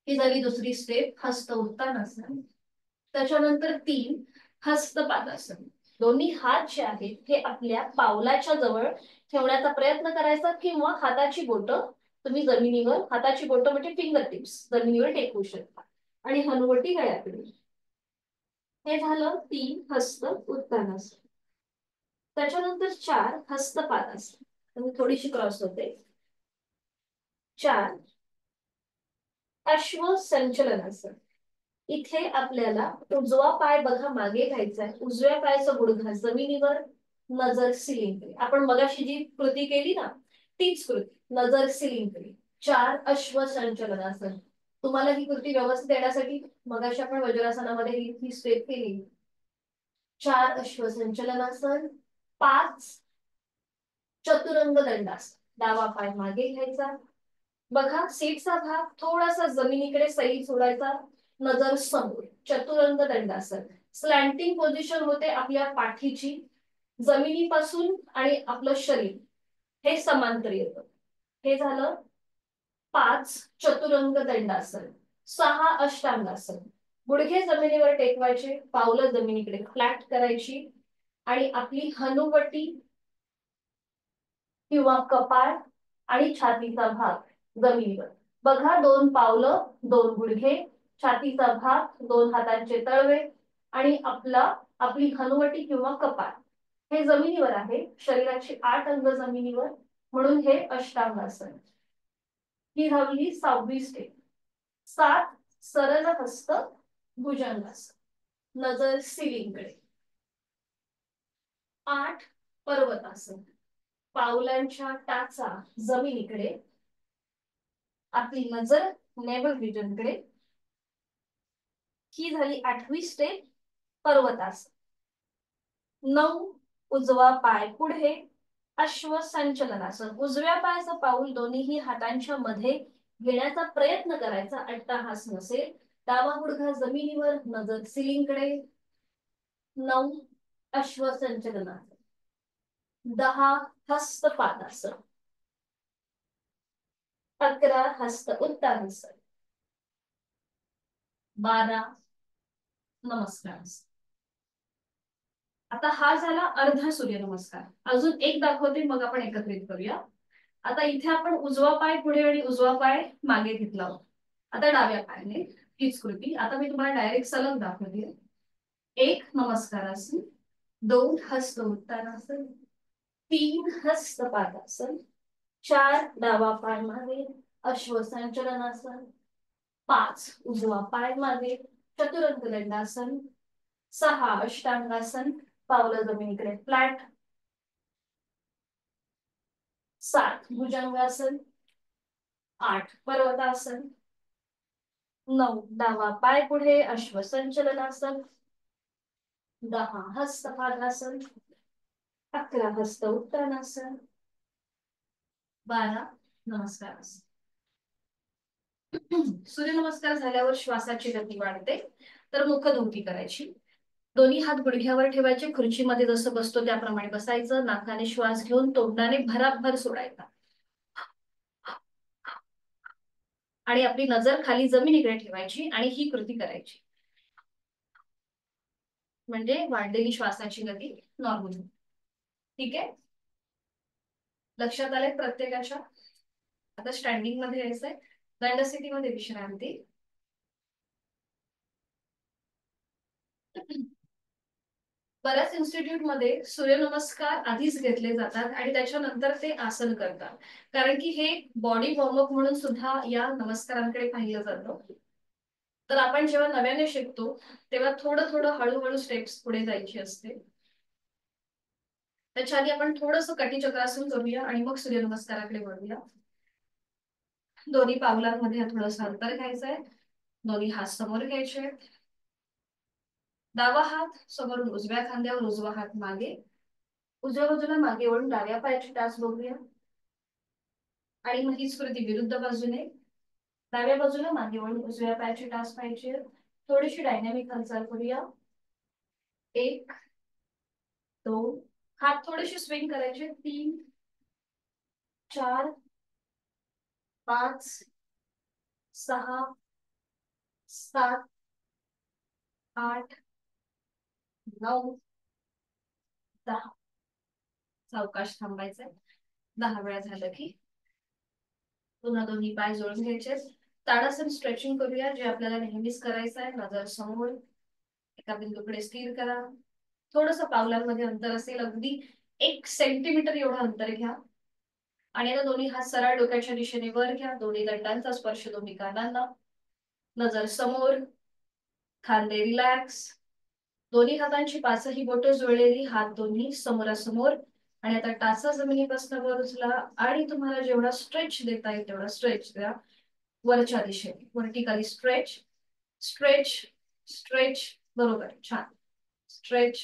ही झाली दुसरी स्टेप, हस्त उत्तानासन. त्याच्यानंतर 3 हस्तपादासन, दोन्ही हात जे आहेत हे आपल्या पावलाच्या जवळ ठेवण्याचा प्रयत्न करायचा किंवा हाताची बोटं तुम्ही जमिनीवर, हाताची बोटं म्हणजे फिंगर टिप्स जमिनीवर टेकवू शकता आणि हनुवटी गळ्याकडे. हे झालं 3 हस्त उत्तानासन. त्याच्यानंतर 4 हस्तपादासन, थोडीशी क्रॉस होते. 4 अश्व संचलनासन. इथे आपल्याला उजवा पाय बघा मागे घ्यायचा आहे, उजव्या पायाचा गुडघा जमिनीवर, नजर सिलिंगकडे. आपण मगाशी जी कृती केली ना तीच कृती, नजर सिलिंगकडे. 4 अश्व संचलनासन. तुम्हाला ही कृती व्यवस्थित येण्यासाठी मगाशी आपण वज्रासनामध्ये ही स्टेप केली. 4 अश्व संचलनासन. 5 चतुरंग दंडासन, डावा पाय मागे घ्यायचा. बघा सीटचा भाग थोडासा जमिनीकडे सैल सोडायचा, नजर समोर. चतुरंग दंडासन, स्लॅन्टिंग पोझिशन होते आपल्या पाठीची, जमिनीपासून आणि आपलं शरीर हे समांतर येतं. हे झालं 5 चतुरंग दंडासन. 6 अष्टांगासन, गुडघे जमिनीवर टेकवायचे, पावलं जमिनीकडे फ्लॅट करायची आणि आपली हनुवटी किंवा कपाळ आणि छातीचा भाग जमिनीवर. बघा 2 पावलं, 2 गुडघे, छातीचा भाग, 2 हातांचे तळवे आणि आपली हनुवटी किंवा कपाळ हे जमिनीवर आहे. शरीराची 8 अंग जमिनीवर, म्हणून हे अष्टांगासन. ही झाली 6वी स्टेप. 7 सरळ हस्त भुजंगासन, नजर सिलिंगकडे. 8 पर्वतासन, पावलांच्या टाचा जमिनीकडे, आपली नजर नेबल रिजनकडे. ही झाली 8वी स्टेप, पर्वतासन. 9 उजवा पाय पुढे, अश्व संचलनासन. उजव्या पायाचं पाऊल दोन्ही हातांच्या मध्ये घेण्याचा प्रयत्न करायचा, अट्टाहास नसेल. डावा गुडघा जमिनीवर, नजर सिलिंगकडे. 9 अश्व संचलनासन. 10 हस्तपादासन. 11 हस्त उत्तानासन. 12 नमस्कार. आता हा झाला अर्धा सूर्यनमस्कार. अजून एक दाखवते, मग आपण एकत्रित करूया. आता इथे आपण उजवा पाय पुढे आणि उजवा पाय मागे घेतला होता. आता डाव्या पायाने हीच कृती. आता मी तुम्हाला डायरेक्ट सलग दाखवते. 1 नमस्कारासन, 2 हस्त उत्तानासन, 3 हस्त पादासन, 4 डावा पाय मागे अश्वसंचलनासन, 5 उजवा पाय मागे चतुरंग दंडासन, 6 अष्टांगासन पावलं जमिनीकडे फ्लॅट, 7 भुजंगासन, 8 पर्वतासन, 9 डावा पाय पुढे अश्वसंचलनासन, 10 हस्तपादासन, 11 हस्त उत्तानासन, 12 नमस्कारासन. सूर्यनमस्कार झाल्यावर श्वासाची गती वाढते. तर मुखधोती करायची. दोन्ही हात गुडघ्यावर ठेवायचे. खुर्चीमध्ये जसं बसतो त्याप्रमाणे बसायचं. नाकाने श्वास घेऊन तोंडाने भराभर सोडायचा आणि आपली नजर खाली जमिनीकडे ठेवायची आणि ही कृती करायची. म्हणजे वाढलेली श्वासाची गती नॉर्मल. ठीक आहे, लक्षात आले प्रत्येकाच्या. आता स्टँडिंग मध्ये यायचंय. दंडस्थितीमध्ये विश्रांती. बऱ्याच इन्स्टिट्यूट मध्ये सूर्यनमस्कार आधीच घेतले जातात आणि त्याच्यानंतर ते आसन करतात, कारण की हे बॉडी वॉर्मअप म्हणून सुद्धा या नमस्कारांकडे पाहिलं जातं. तर आपण जेव्हा नव्याने शिकतो तेव्हा थोडं थोडं हळूहळू स्टेप्स पुढे जायची असते. त्याच्या आधी आपण थोडंसं कटिचक्रासन करूया आणि मग सूर्यनमस्काराकडे वळूया. दोन्ही पावलांमध्ये थोडंसं अंतर घ्यायचंय. दोन्ही हात समोर घ्यायचे. डावा हात समोरून उजव्या खांद्यावर, उजवा हात मागे. उजव्या बाजूला मागे वळून डाव्या पायाची टाच बघूया आणि मग हीच कृती विरुद्ध बाजूने. डाव्या बाजूला मागे वळून उजव्या पायाची टाच पाहिजे. थोडीशी डायनॅमिक हालचाल करूया. 1 2 हात थोडेसे स्विंग करायचे. 3 4 5 6 7 8 9 10. सावकाश थांबायचंय. 10 वेळा झालं की पुन्हा दोन्ही पाय जोडून घ्यायचे. ताडासन स्ट्रेचिंग करूया, जे आपल्याला नेहमीच करायचं आहे. नजर समोर, एका बिंदूकडे स्थिर करा. थोडस पावलांमध्ये अंतर असेल, अगदी 1 सेंटीमीटर एवढं अंतर घ्या आणि आता दोन्ही हात सरळ डोक्याच्या दिशेने वर घ्या. दोन्ही दंडांचा स्पर्श दोन्ही कानांना. नजर समोर, खांदे रिलॅक्स. दोन्ही हातांची पाचही बोटं जुळलेली, हात दोन्ही समोरासमोर. आणि आता टाचा जमिनीपासून वर उचला आणि तुम्हाला जेवढा स्ट्रेच देता येईल तेवढा स्ट्रेच द्या. वरच्या दिशेने व्हर्टिकली स्ट्रेच स्ट्रेच स्ट्रेच. बरोबर, छान. Stretch,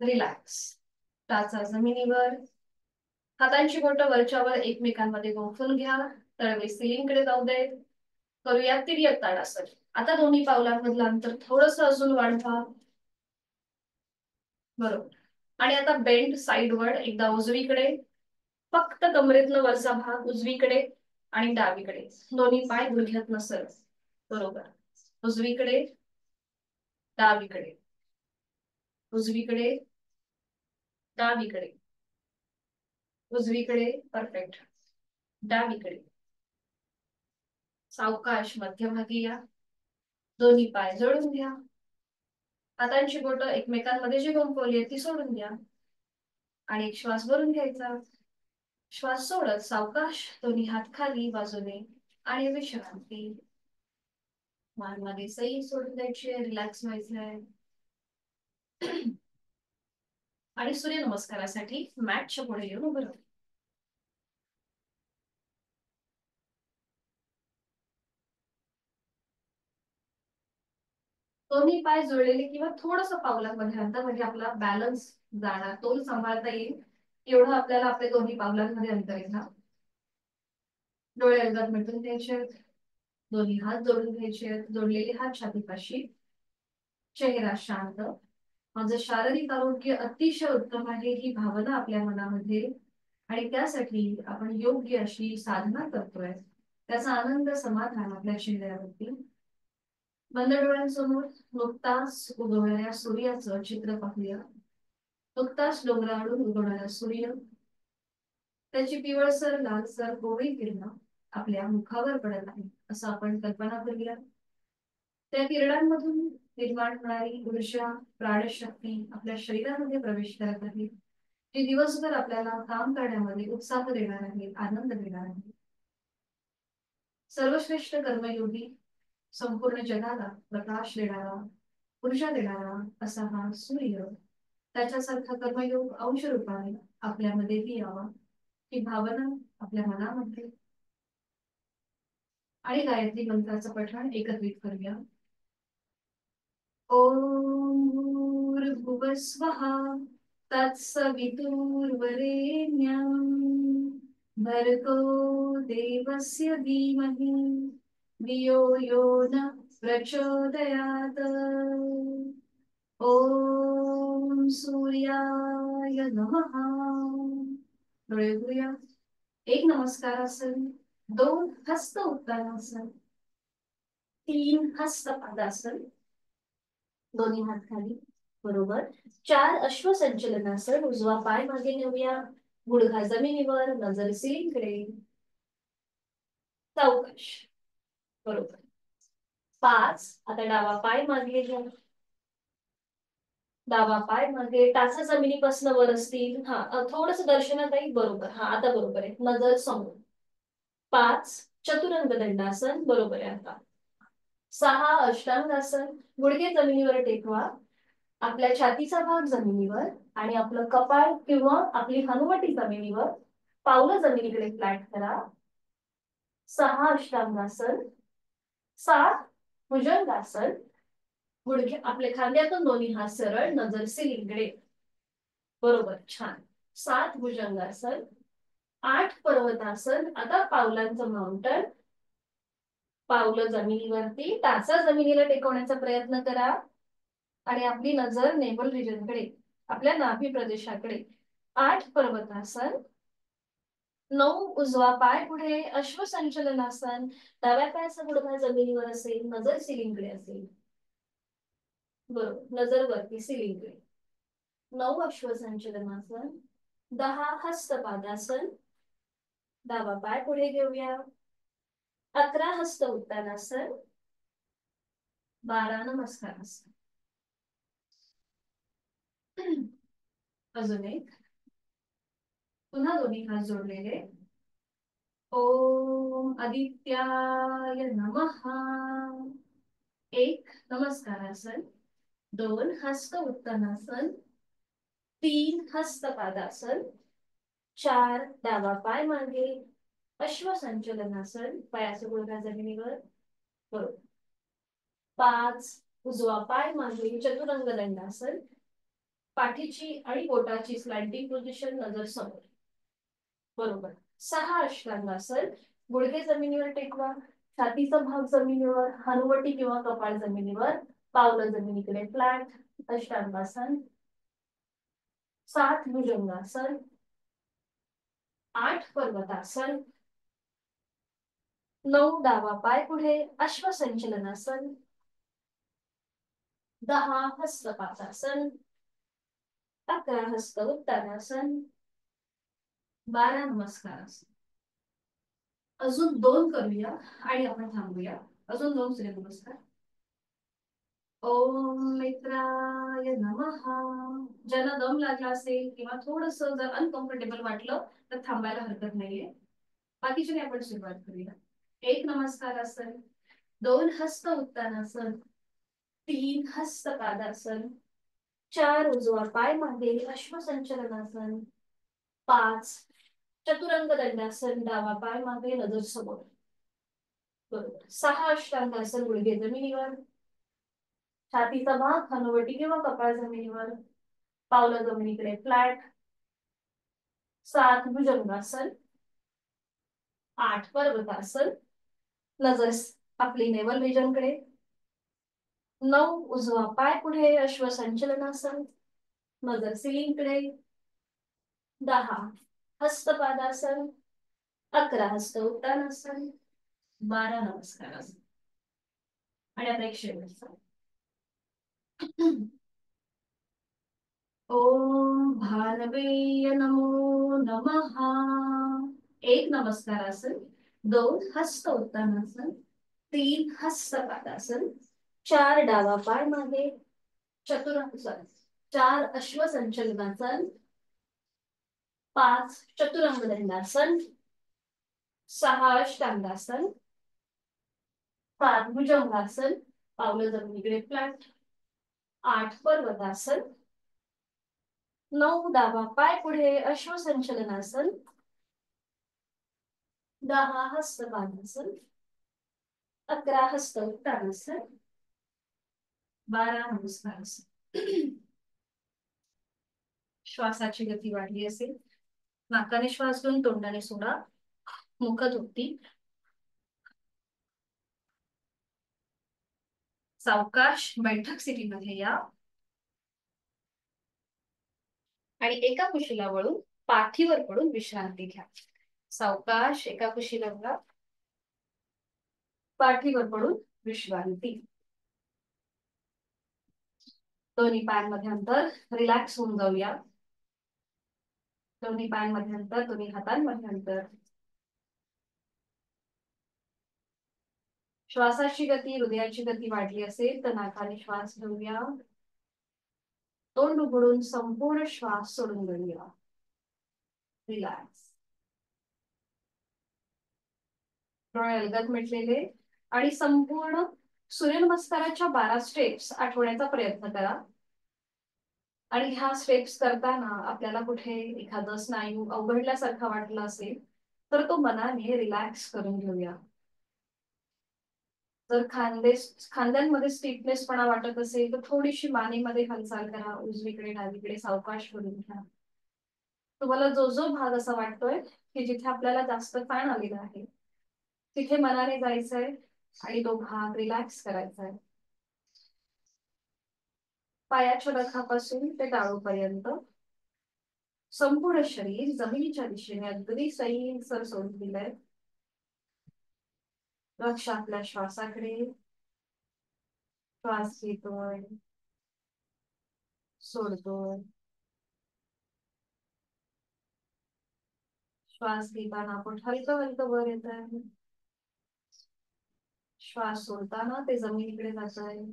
relax. टाचा जमिनीवर. हातांची बोटं वरच्यावर एकमेकांमध्ये गोफून घ्या. तळवे सिलिंगकडे जाऊ देत. करूया तिर्यक ताडासन. आता दोन्ही पावलांमधलं अंतर थोडस अजून वाढवा. बरोबर. आणि आता बेंड साइडवर, एकदा उजवीकडे. फक्त कमरेतनं वरचा भाग उजवीकडे आणि डावीकडे. दोन्ही पाय गुडघ्यातनं सरळ. बरोबर. उजवीकडे, डावीकडे, उजवीकडे, डावीकडे, उजवीकडे. परफेक्ट. डावीकडे. सावकाश मध्यभागी या. दोन्ही पाय जोडून घ्या. हातांची बोटं एकमेकांमध्ये जी गुंफवली आहे ती सोडून द्या आणि एक श्वास भरून घ्यायचा. श्वास सोडत सावकाश दोन्ही हात खाली बाजूने आणि विश्रांती. मान मध्ये सई सोडून द्यायची, रिलॅक्स व्हायचंय. आणि सूर्यनमस्कारासाठी मॅटच्या पुढे येऊन उभं राहा. दोन्ही पाय जुळलेले किंवा थोडस पावलांमध्ये अंतर, म्हणजे आपला बॅलन्स जाणार, तोल सांभाळता येईल एवढं आपल्याला आपल्या दोन्ही पावलांमध्ये अंतर येणार. डोळे अलगद मिटून द्यायचे. दोन्ही हात जोडून घ्यायचे. जोडलेले हात छातीपाशी. चेहरा शांत. माझं शारीरिक आरोग्य अतिशय उत्तम आहे ही भावना आपल्या मनामध्ये, आणि त्यासाठी आपण योग्य अशी साधना करतोय त्याचा आनंद समाधान आपल्या चेहऱ्यावरती. बंद डोळ्यांसमोर नुकताच उगवणाऱ्या सूर्याचं चित्र पाहूया. नुकताच डोंगरावरून उगवणारा सूर्य, त्याची पिवळसर लालसर कोवळी किरण आपल्या मुखावर पडत आहे असं आपण कल्पना करूया. त्या किरणांमधून निर्माण होणारी ऊर्जा, प्राणशक्ती आपल्या शरीरामध्ये प्रवेश करत आहे, जी दिवसभर आपल्याला काम करण्यामध्ये उत्साह देणार आहे, आनंद देणार आहे. सर्वश्रेष्ठ कर्मयोगी, संपूर्ण जगाला प्रकाश देणारा, ऊर्जा देणारा असा हा सूर्य, त्याच्यासारखा कर्मयोग अंश रूपाने आपल्यामध्येही यावा ही भावना आपल्या मनामध्ये. आणि गायत्री मंत्राचं पठण एकत्रित करूया. ओम भूर्भुवस्वः तत्सवितुर्वरेण्यं भर्गो देवस्य धीमहि धियो यो न प्रचोदयात्. ओम सूर्याय नमः. डोळे उघडूया. एक नमस्कारासन, दोन हस्त उत्तानासन, तीन हस्त पादासन, दोन्ही हात खाली, बरोबर. चार अश्वसंचलनासन, उजवा पाय मागे नेऊया, गुडघा जमिनीवर, नजर सिलिंगकडे, सावकाश, बरोबर. पाच, आता डावा पाय मागे घ्या, डावा पाय मागे, टाचा जमिनीपासून वर असतील. हा, थोडस दर्शनात येईल, बरोबर. हा, आता बरोबर आहे, नजर समोर. पाच, चतुरंग दंडासन, बरोबर आहे आता. सहा, अष्टांगासन, गुडघे जमिनीवर टेकवा, आपल्या छातीचा भाग जमिनीवर आणि आपलं कपाळ किंवा आपली हनुवटी जमिनीवर, पावलं जमिनीकडे फ्लॅट करा. सहा, अष्टांगासन. सात, भुजंगासन, गुडघे आपले खांद्यातून दोन्ही हात सरळ, नजर सिलिंगकडे, बरोबर, छान. सात, भुजंगासन. आठ, पर्वतासन. आता पावलांचं माउंटन, पावलं जमिनीवरती, टाचा जमिनीला टेकवण्याचा प्रयत्न करा आणि आपली नजर नेबल रिजनकडे, आपल्या नाभी प्रदेशाकडे. आठ, पर्वतासन. नऊ, उजवा पाय पुढे, अश्वसंचलनासन, डाव्या पायाचा गुडघा जमिनीवर असेल, नजर सिलिंगकडे असेल, बरोबर, नजर वरती सिलिंगकडे. नऊ, अश्वसंचलनासन. दहा, हस्तपादासन, डावा पाय पुढे घेऊया. 11, हस्त उत्तानासन. 12, नमस्कारासन. अजून एक, पुन्हा दोन्ही हात जोडलेले. ओम आदित्याय नमः. एक, नमस्कारासन. दोन, हस्त उत्तानासन. तीन, हस्तपादासन. चार, डावा पाय मागे, अश्वसंचलनासन, पायाचा गुडघा जमिनीवर, बरोबर. पाच, उजवा पाय मागे, चतुरंग दंडासन, पाठीची आणि बोटाची स्लॅन्टिंग पोझिशन, नजर समोर, बरोबर. सहा, अष्टांगासन, गुडघे जमिनीवर टेकवा, छातीचा भाग जमिनीवर, हनुवटी किंवा कपाळ जमिनीवर, पावलं जमिनीकडे फ्लॅट, अष्टांगासन. सात, भुजंगासन. आठ, पर्वतासन. नऊ, डावा पाय पुढे, अश्वसंचलनासन. 10, हस्तपादासन. 11, हस्त उत्तानासन. 12, नमस्कारासन. अजून दोन करूया आणि आपण थांबूया. अजून दोन सूर्यनमस्कार. ओम मित्राय नमः. ज्यांना दम लागला असेल किंवा थोडस जर अनकम्फर्टेबल वाटलं तर थांबायला हरकत नाहीये. बाकीचे आपण सुरुवात करूया. एक, नमस्कारासन. दोन, हस्त उत्तानासन. तीन, हस्त पादासन. चार, उजवा पाय मागे, अश्वसंचलनासन. पाच, चतुरंग दंडासन, डावा पाय मागे, नजर समोर, बरोबर. सहा, अष्टांगासन, गुडघे जमिनीवर, छातीचा भाग हनुवटी किंवा कपाळ जमिनीवर, पावलं जमिनीकडे फ्लॅट. सात, भुजंगासन. आठ, पर्वतासन, नजर आपली नेवल रिजनकडे. नऊ, उजवा पाय पुढे, अश्वसंचलनासन, नजर सिलिंगकडे. 10, हस्तपादासन. 11, हस्त उत्तानासन. 12, नमस्कारासन. आणि आता एक शेवटचा. ओम भानवेय नमो नमः. एक नमस्कारासन, 2 हस्त उत्तानासन, 3 हस्त पादासन, 4 डावा पाय मागे, चतुरासन, 4 अश्वसंचलनासन, 5 चतुरंग दंडासन, 6 अष्टांगासन, 7 भुजंगासन, पावलं जमिनीकडे फ्लॅट, 8 पर्वतासन, 9 डावा पाय पुढे अश्वसंचलनासन, 10 हस्तपादासन, 11 हस्त उत्तानासन, 12 नमस्कारासन. श्वासाची गती वाढली असेल, नाकाने श्वास घेऊन तोंडाने सोडा. मुखदुक्ती. सावकाश बैठक स्थितीमध्ये या आणि एका कुशीला वळून पाठीवर पडून विश्रांती घ्या. सावकाश एका कुशीला वळा, पाठीवर पडून विश्रांती. दोन्ही पायांमध्ये अंतर, रिलॅक्स होऊन जाऊया. दोन्ही पायांमध्ये अंतर, दोन्ही हातांमध्ये अंतर. श्वासाची गती, हृदयाची गती वाढली असेल तर नाकाने श्वास घेऊया, तोंड उघडून संपूर्ण श्वास सोडून देऊया. रिलॅक्स. डोळे अलगद मिटलेले आणि संपूर्ण सूर्यनमस्काराच्या 12 स्टेप्स आठवण्याचा प्रयत्न करा. आणि ह्या स्टेप्स करताना आपल्याला कुठे एखादं स्नायू अवघडल्यासारखं वाटलं असेल तर तो मनाने रिलॅक्स करून घेऊया. जर खांद्यांमध्ये स्टिफनेसपणा वाटत असेल तर थोडीशी मानेमध्ये हालचाल करा, उजवीकडे डावीकडे सावकाश करून घ्या. तुम्हाला जो जो भाग असा वाटतोय की जिथे आपल्याला जास्त ताण आलेला आहे तिथे मनाने जायचंय आणि तो भाग रिलॅक्स करायचा आहे. पायाच्या नखापासून ते टाळूपर्यंत संपूर्ण शरीर जमिनीच्या दिशेने अगदी सैल सर सोडून दिलंय. लक्ष आपल्या श्वासाकडे. श्वास घेतोय, सोडतोय. श्वास घेताना पोट हलकं हलकं वर येत आहे, श्वास सोडताना ते जमिनीकडे जात आहे.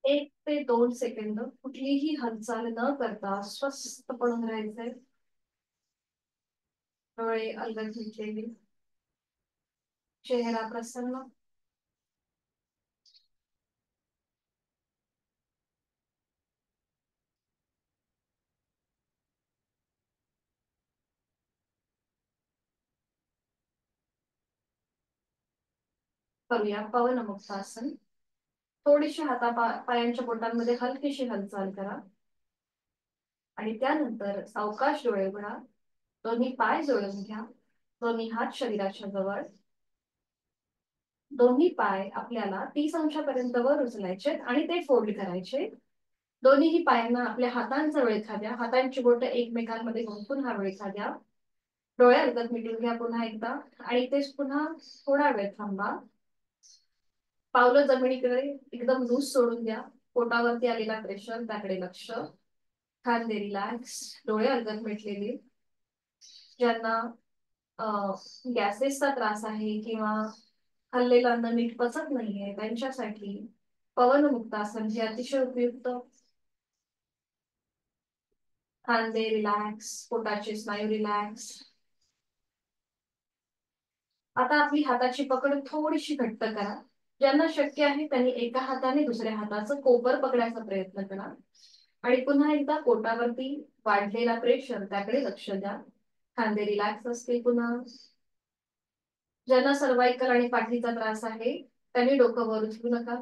1 ते 2 सेकंद कुठलीही हालचाल न करता स्वस्थ पडून राहायचंय. डोळे अलगद मिटलेले, चेहरा प्रसन्न. करूया पवनमुक्तासन. थोडीशी पायांच्या बोटांमध्ये हलकीशी हालचाल करा आणि त्यानंतर सावकाश डोळे उघडा. दोन्ही पाय जोडून घ्या, दोन्ही हात शरीराच्या जवळ. दोन्ही पाय आपल्याला 30 अंशापर्यंत वर उचलायचे आणि ते फोल्ड करायचे. दोन्हीही पायांना आपल्या हातांचा वळखा द्या, हातांची बोट एकमेकांमध्ये गुंफून हा वळखा द्या. डोळे अलगद मिटून घ्या पुन्हा एकदा आणि तेच पुन्हा थोडा वेळ थांबा. पावलं जमिनीकडे एकदम लूज सोडून द्या. पोटावरती आलेला प्रेशर त्याकडे लक्ष. खांदे रिलॅक्स, डोळे अलगद मिटलेले. ज्यांना गॅसेसचा त्रास आहे किंवा खाल्लेलं अन्न नीट पचत नाहीये त्यांच्यासाठी पवनमुक्तासन हे अतिशय उपयुक्त. खांदे रिलॅक्स, पोटाचे स्नायू रिलॅक्स. आता आपली हाताची पकड थोडीशी घट्ट करा. ज्यांना शक्य आहे त्यांनी एका हाताने दुसऱ्या हाताचं कोपर पकडायचा प्रयत्न करा आणि पुन्हा एकदा पोटावरती वाढलेला प्रेशर त्याकडे लक्ष द्या. खांदे रिलॅक्स असतील पुन्हा. ज्यांना सर्वायकल आणि पाठीचा त्रास आहे त्यांनी डोकं वर उचलू नका.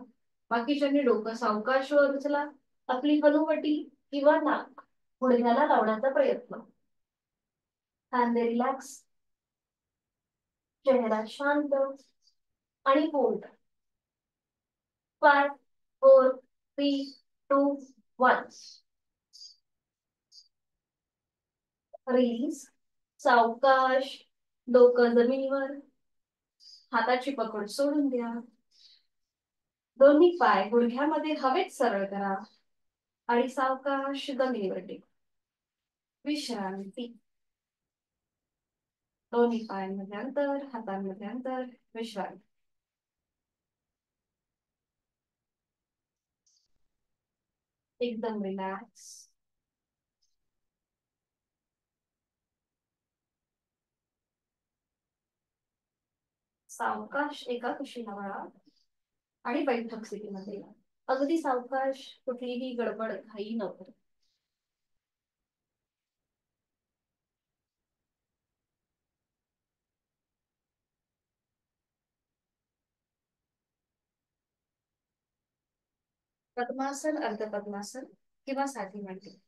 बाकीच्यांनी डोकं सावकाश वर उचला. आपली हनुवटी किंवा नाक गुडघ्याला लावण्याचा प्रयत्न. खांदे रिलॅक्स, चेहरा शांत आणि होल्ड. 5, 4, 3, 2, 1. रिलीज. सावकाश. डोकं जमिनीवर. हाताची पकड सोडून द्या. दोन्ही पाय गुडघ्यामध्ये हवेत सरळ करा आणि सावकाश जमिनीवर टेक. विश्रांती. दोन्ही पायांमध्ये अंतर, हातांमध्ये अंतर. विश्रांती. एकदम रिलॅक्स. सावकाश एका कुशीला वळा आणि बैठक स्थितीमध्ये या. अगदी सावकाश, कुठलीही गडबड घाई न करता. पद्मासन, अर्ध पद्मासन किंवा साधी मांडी.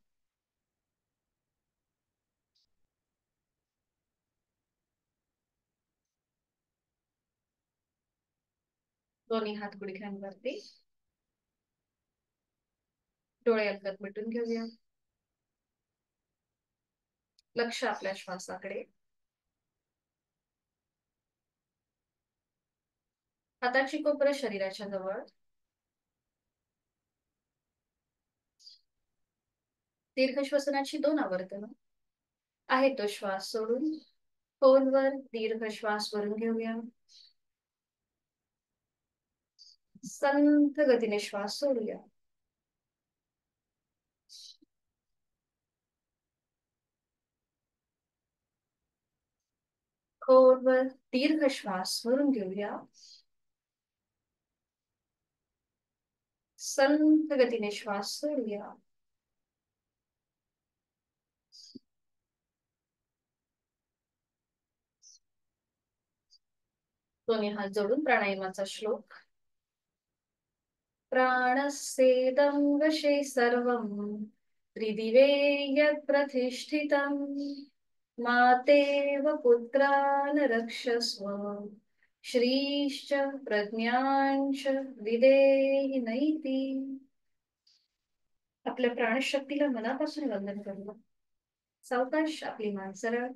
दोन्ही हात गुडघ्यांवरती. डोळे अलगद मिटून घेऊया. लक्ष आपल्या श्वासाकडे. हाताची कोपरं शरीराच्या जवळ. दीर्घ श्वसनाची 2 आवर्तन. आहे तो श्वास सोडून खोलवर दीर्घ श्वास भरून घेऊया. संथ गतीने श्वास सोडूया. खोलवर दीर्घ श्वास भरून घेऊया. संथ गतीने श्वास सोडूया. दोन्ही हात जोडून प्राणायामाचा श्लोक. प्राणस्येदं वशे सर्वं त्रिदिवे यत् प्रतिष्ठितं मातेव पुत्रान् रक्षस्व श्रीश्च प्रज्ञांच विदेहि नैति. आपल्या प्राणशक्तीला मनापासून वंदन करूया. सावकाश आपली मान सरळ.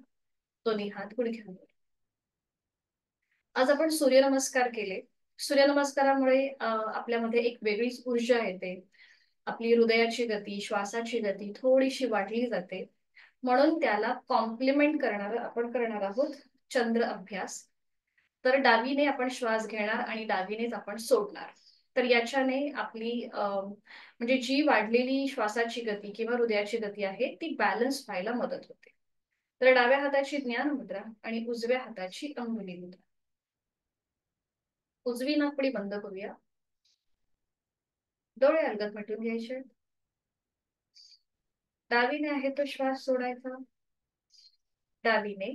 दोन्ही हात गुडघ्यांवर. आज आपण सूर्यनमस्कार केले. सूर्यनमस्कारामुळे आपल्यामध्ये एक वेगळीच ऊर्जा येते. आपली हृदयाची गती, श्वासाची गती थोडीशी वाढली जाते. म्हणून त्याला कॉम्प्लिमेंट करणार आपण करणार आहोत चंद्र अभ्यास. तर डावीने आपण श्वास घेणार आणि डावीनेच आपण सोडणार. तर याच्याने आपली म्हणजे जी वाढलेली श्वासाची गती किंवा हृदयाची गती आहे ती बॅलन्स व्हायला मदत होते. तर डाव्या हाताची ज्ञान मुद्रा आणि उजव्या हाताची अंगुली मुद्रा. उजवी नाकपुडी बंद करूया. डोळे अलगद मिटून घ्यायचे. डावीने आहे तो श्वास सोडायचा. डावीने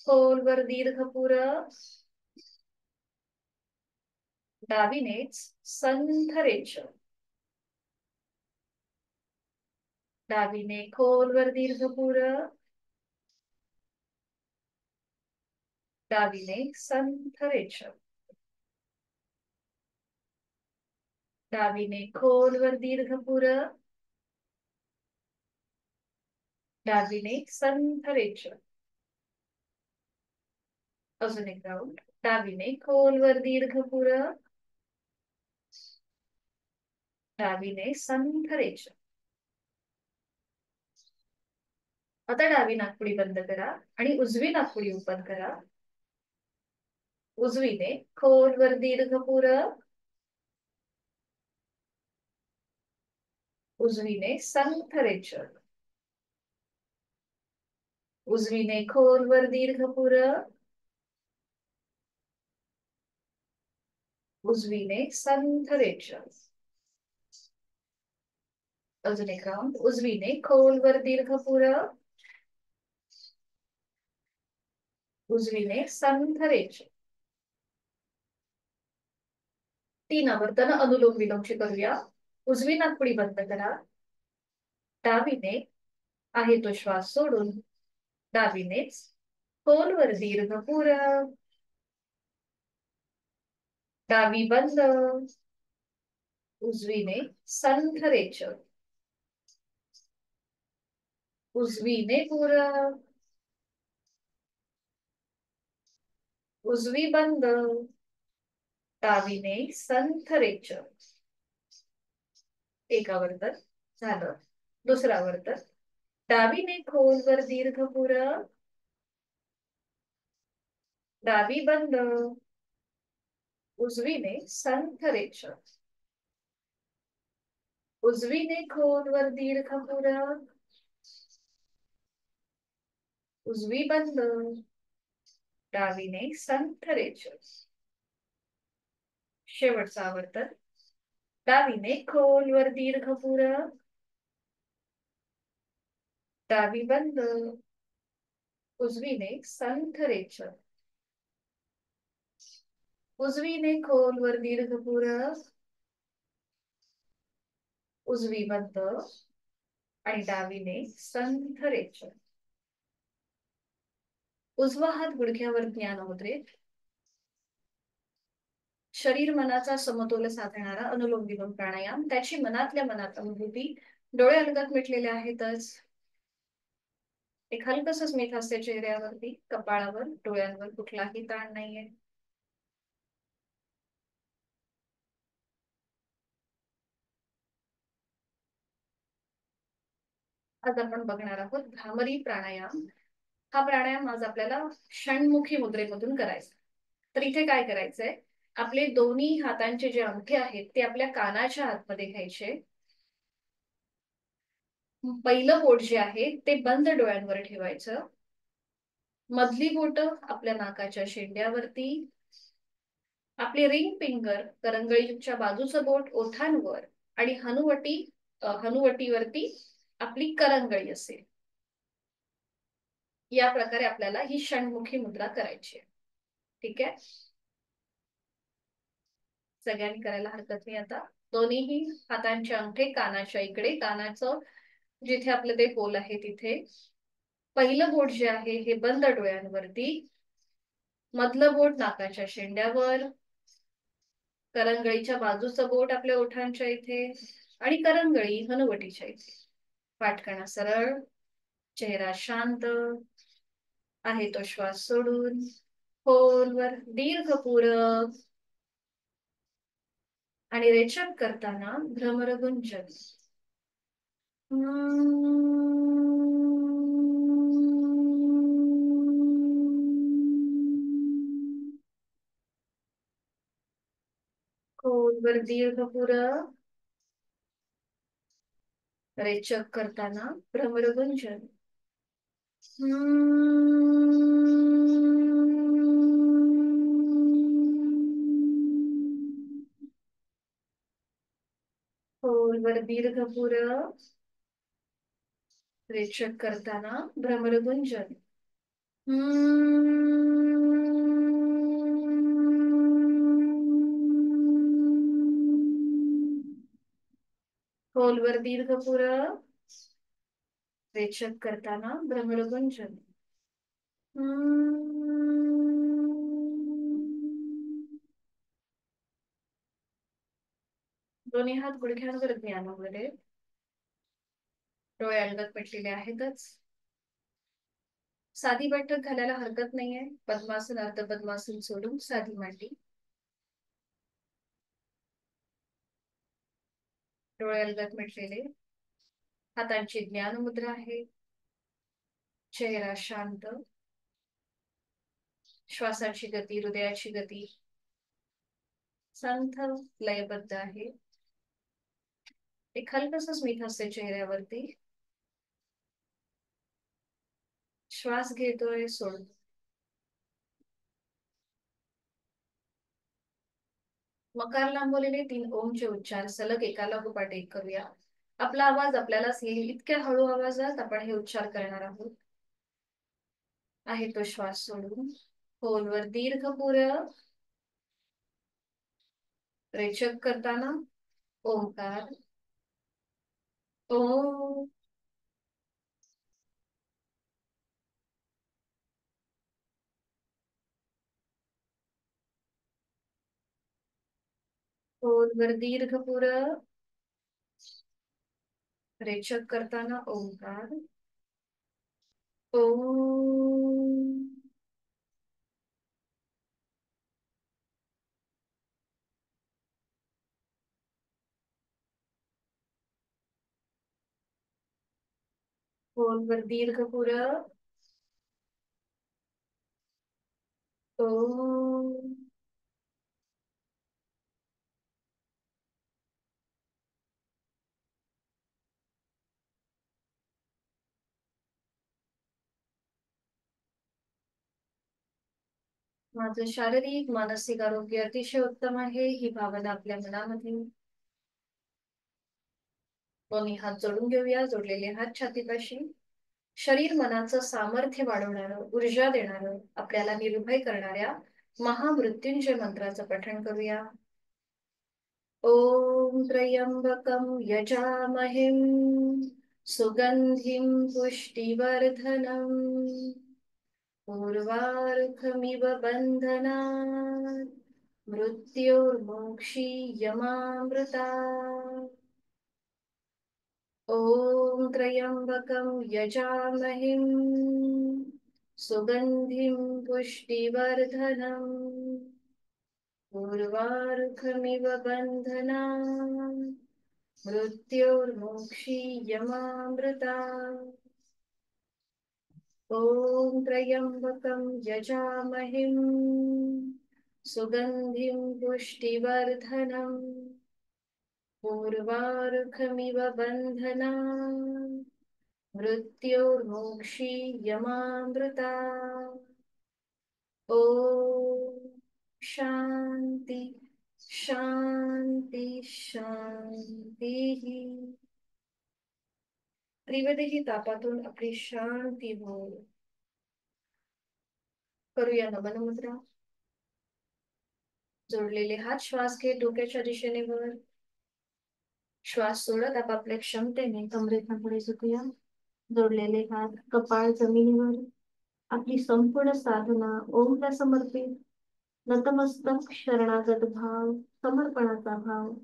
खोलवर दीर्घ पुरं. डावीनेच संथ रेचन. डावीने खोलवर दीर्घ पुरं. डावीने संथ रेचन. डावीने खोलवर दीर्घ पुरं. डावीने संथ रेचन. अजून एक राऊंड. डावीने खोलवर दीर्घ पुरं. डावीने संथ रेचन. आता डावी नाकपुडी बंद करा आणि उजवी नाकपुडी ओपन करा. उजवीने खोलवर दीर्घ पुरं. उजवीने संथ रेचन. उजवीने खोलवर दीर्घ पुरं. उजवीने संथ रेचन. अजून एक राऊंड. उजवीने खोलवर दीर्घ पुरं. उजवीने संथ रेचन. 3 आवर्तन अनुलोम विलोमची करूया. उजवी नाकपुडी बंद करा. डावीने आहे तो श्वास सोडून डावीनेच खोलवर दीर्घ पुरं. डावी बंद. उजवीने संथ रेचन. उजवीने पूरब, उजवी बंद, डावीने संथ रेचक. एक आवर्तन झालं. दुसरं आवर्तन. डावीने खोलवर दीर्घ पूरब, डावी बंद, उजवीने संथ रेचक. उजवीने खोलवर दीर्घ पूरब, उजवी बंद, डावीने संथ रेचक. शेवटचं आवर्तन. डावीने खोलवर दीर्घ पूरब, डावी बंद, उजवीने संथ रेचक. उजवीने खोलवर दीर्घ पूरब, उजवी बंद आणि डावीने संथ रेचक. उजवा हात गुडघ्यावर ज्ञान मुद्रेत. शरीर मनाचा समतोल साधणारा अनुलोम विलोम प्राणायाम, त्याची मनातल्या मनात अनुभूती. डोळे अलगद मिटलेले आहेतच. एक हलकस स्मित हास्य चेहऱ्यावरती, कपाळावर, डोळ्यांवर कुठलाही ताण नाहीये. आज आपण बघणार आहोत भ्रामरी प्राणायाम. हा प्राणायाम आज आपल्याला षण्मुखी मुद्रेमधून करायचा. तर इथे काय करायचंय, आपले दोन्ही हातांचे जे अंगठे आहेत ते आपल्या कानाच्या आतमध्ये घ्यायचे. पहिलं बोट जे आहे ते बंद डोळ्यांवर ठेवायचं. मधली बोट आपल्या नाकाच्या शेंड्यावरती. आपले रिंग फिंगर करंगळीच्या बाजूचं बोट ओठांवर आणि हनुवटीवरती आपली करंगळी असेल. या प्रकारे आपल्याला ही षण्मुखी मुद्रा करायची आहे. ठीक आहे, सगळ्यांनी करायला हरकत नाही. आता दोन्हीही हातांचे अंगठे कानाच्या इकडे, कानाचं जिथे आपलं ते होल आहे तिथे. पहिलं बोट जे आहे हे बंद डोळ्यांवरती, मधलं बोट नाकाच्या शेंड्यावर, करंगळीच्या बाजूचं बोट आपल्या ओठांच्या इथे आणि करंगळी हनुवटीच्या इथे. पाठकणा सरळ, चेहरा शांत आहे तो श्वास सोडून. खोलवर दीर्घ पूरक आणि रेचक करताना भ्रमरगुंजन. खोलवर दीर्घ पूरक, रेचक करताना भ्रमरगुंजन. खोलवर दीर्घ पूरक, रेचक करताना भ्रमरगुंजन. खोलवर दीर्घ पूरक, रेचक करताना भ्रमरगुंजन. दोन्ही हात गुडघ्यांवर ज्ञानामध्ये. डोळे अलगद पेटलेले आहेतच. साधी बैठक घालायला हरकत नाहीये. पद्मासन अर्ध पद्मासन सोडून साधी मांडी. डोळे अलगद मिटलेले. हातांची ज्ञान मुद्रा आहे. चेहरा शांत. श्वासाची गती, हृदयाची गती संथ लयबद्ध आहे. एक हलकस स्मित हास्य चेहऱ्यावरती. श्वास घेतोय, सोडतो. मकार लांबवलेले 3 ओमचे उच्चार सलग एका लागोपाठ एक करूया. आपला आवाज आपल्यालाच येईल इतक्या हळू आवाजात आपण हे उच्चार करणार आहोत. आहे तो श्वास सोडून. खोलवर दीर्घ पूरक, रेचक करताना ओंकार. ओ. खोलवर दीर्घ पूरक, रेचक करताना ओंकार. ओम. खोलवर दीर्घ पुरं. ओम. माझं शारीरिक मानसिक आरोग्य अतिशय उत्तम आहे ही भावना आपल्या मनामध्ये. दोन्ही हात जोडून घेऊया. जोडलेले हात छातीपाशी. शरीर मनाचं सामर्थ्य वाढवणारं, ऊर्जा देणारं, आपल्याला निर्भय करणाऱ्या महामृत्युंजय मंत्राचं पठण करूया. ओम त्र्यंबकं यजामहेम सुगंधिं पुष्टिवर्धनम् उर्वारुकमिव बन्धनात् मृत्योर्मोक्षीयमामृतात्. ॐ त्र्यंबकं यजामहेम सुगंधिं पुष्टिवर्धनम् उर्वारुकमिव बन्धनात् मृत्योर्मोक्षीयमामृतात्. ॐ त्र्यंबकं यजामहेम सुगंधिं पुष्टिवर्धनम् उर्वारुकमिव बन्धनात् मृत्योर्मोक्षीयमामृतात्. ॐ शांती शांती शांती. त्रिवेदी तापातून आपली शांती हो. करूया नमन मुद्रा. जोडलेले हात श्वास घेत डोक्याच्या दिशेने वर. श्वास सोडत आपापल्या क्षमतेने कमरेतून पुढे झुकूया. जोडलेले हात कपाळ जमिनीवर. आपली संपूर्ण साधना ओमला समर्पित. नतमस्तक शरणागत भाव, समर्पणाचा भाव.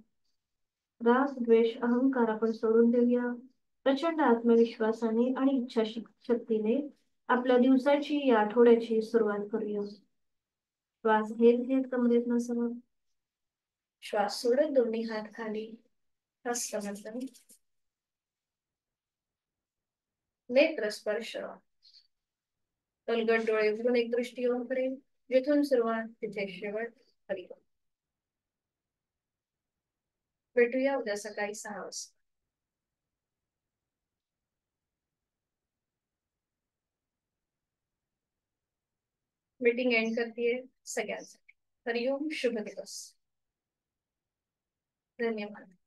राग द्वेष अहंकार आपण सोडून देऊया. प्रचंड आत्मविश्वासाने आणि इच्छाशक्तीने आपल्या दिवसाची या आठवड्याची सुरुवात करूया. श्वास घेत घेत कमरेतनं समोर. श्वास सोडत दोन्ही हात खाली. हस्तमंथन. नेत्र स्पर्श. तलगट डोळे उघडून एक दृष्टी ओमकडे. जिथून सुरुवात तिथे शेवट. हरिओम. भेटूया उद्या सकाळी 6 वाजता. मीटिंग एंड करते सगळ्यांसाठी. हरिओम. शुभ दिवस. धन्यवाद.